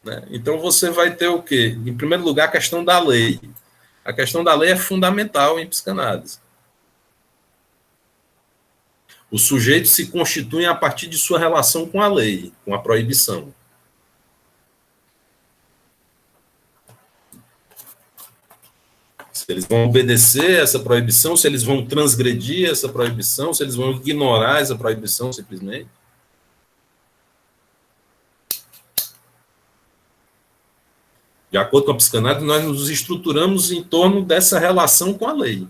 Né? Então você vai ter o quê? Em primeiro lugar, a questão da lei. A questão da lei é fundamental em psicanálise. O sujeito se constitui a partir de sua relação com a lei, com a proibição. Se eles vão obedecer essa proibição, se eles vão transgredir essa proibição, se eles vão ignorar essa proibição simplesmente. De acordo com a psicanálise, nós nos estruturamos em torno dessa relação com a lei.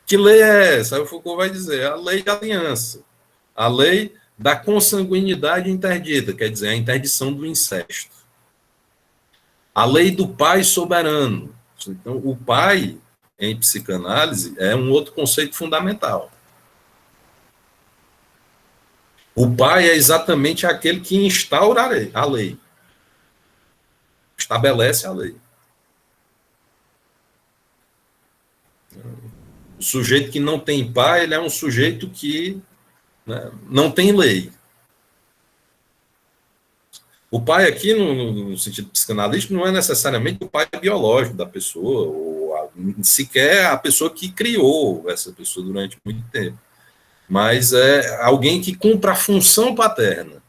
Que lei é essa? Aí o Foucault vai dizer, a lei da aliança, a lei da consanguinidade interdita, quer dizer, a interdição do incesto. A lei do pai soberano. Então, o pai, em psicanálise, é um outro conceito fundamental. O pai é exatamente aquele que instaura a lei, estabelece a lei. O sujeito que não tem pai, ele é um sujeito que, né, não tem lei. O pai aqui, no sentido psicanalítico, não é necessariamente o pai biológico da pessoa, ou sequer a pessoa que criou essa pessoa durante muito tempo. Mas é alguém que cumpre a função paterna.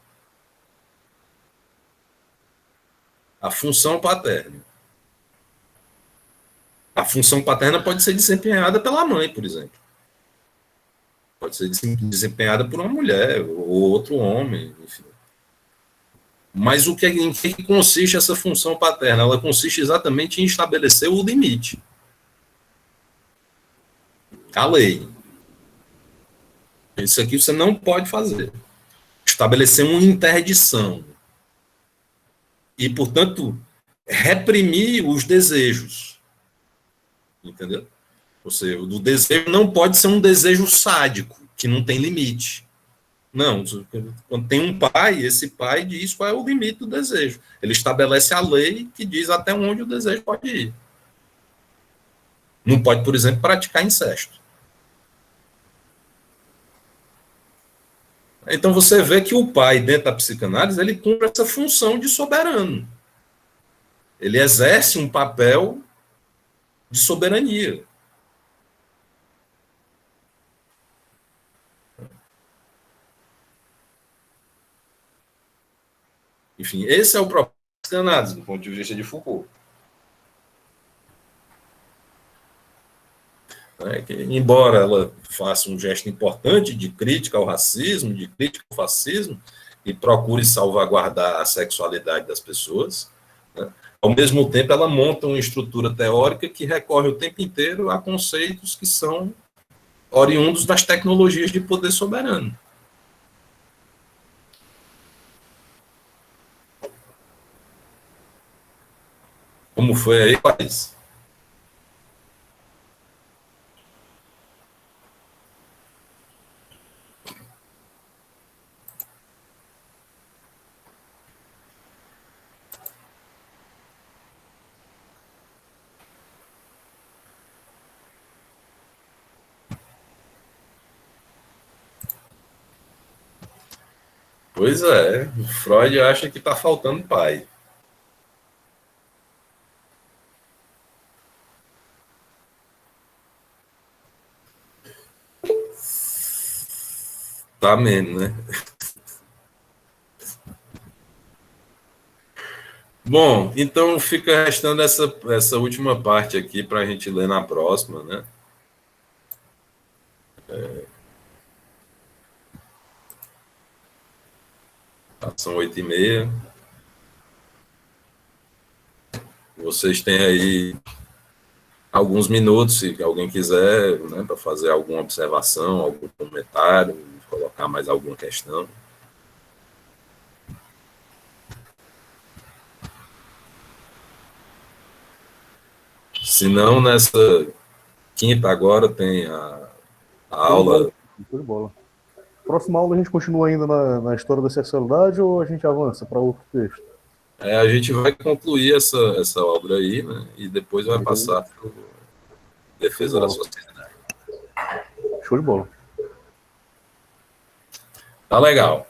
A função paterna. A função paterna pode ser desempenhada pela mãe, por exemplo. Pode ser desempenhada por uma mulher, ou outro homem, enfim. Mas em que consiste essa função paterna? Ela consiste exatamente em estabelecer o limite. A lei. Isso aqui você não pode fazer. Estabelecer uma interdição. e, portanto, reprimir os desejos. Entendeu? Ou seja, o desejo não pode ser um desejo sádico, que não tem limite. Não, quando tem um pai, esse pai diz qual é o limite do desejo. Ele estabelece a lei que diz até onde o desejo pode ir. Não pode, por exemplo, praticar incesto. Então você vê que o pai, dentro da psicanálise, ele cumpre essa função de soberano. Ele exerce um papel de soberania. Enfim, esse é o propósito da psicanálise, do ponto de vista de Foucault. Que, embora ela faça um gesto importante de crítica ao racismo, de crítica ao fascismo, e procure salvaguardar a sexualidade das pessoas, né, ao mesmo tempo ela monta uma estrutura teórica que recorre o tempo inteiro a conceitos que são oriundos das tecnologias de poder soberano. Como foi aí, País? Pois é, Freud acha que está faltando pai. Tá mesmo, né? Bom, então fica restando essa última parte aqui para a gente ler na próxima, né? São 8h30. Vocês têm aí alguns minutos, se alguém quiser, né, para fazer alguma observação, algum comentário, colocar mais alguma questão. Se não, nessa quinta agora tem a aula. Show de bola. Próxima aula a gente continua ainda na história da sexualidade ou a gente avança para outro texto? A gente vai concluir essa obra aí, né, e depois vai passar para Defesa da Sociedade. Show de bola. Tá legal.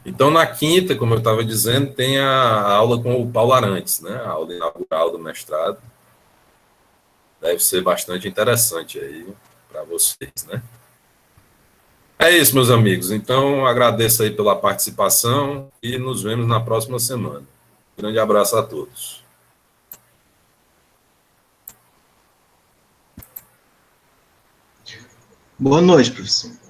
Então, na quinta, como eu estava dizendo, tem a aula com o Paulo Arantes, né, a aula inaugural do mestrado. Deve ser bastante interessante aí para vocês, né? É isso, meus amigos. Então, agradeço aí pela participação e nos vemos na próxima semana. Grande abraço a todos. Boa noite, professor.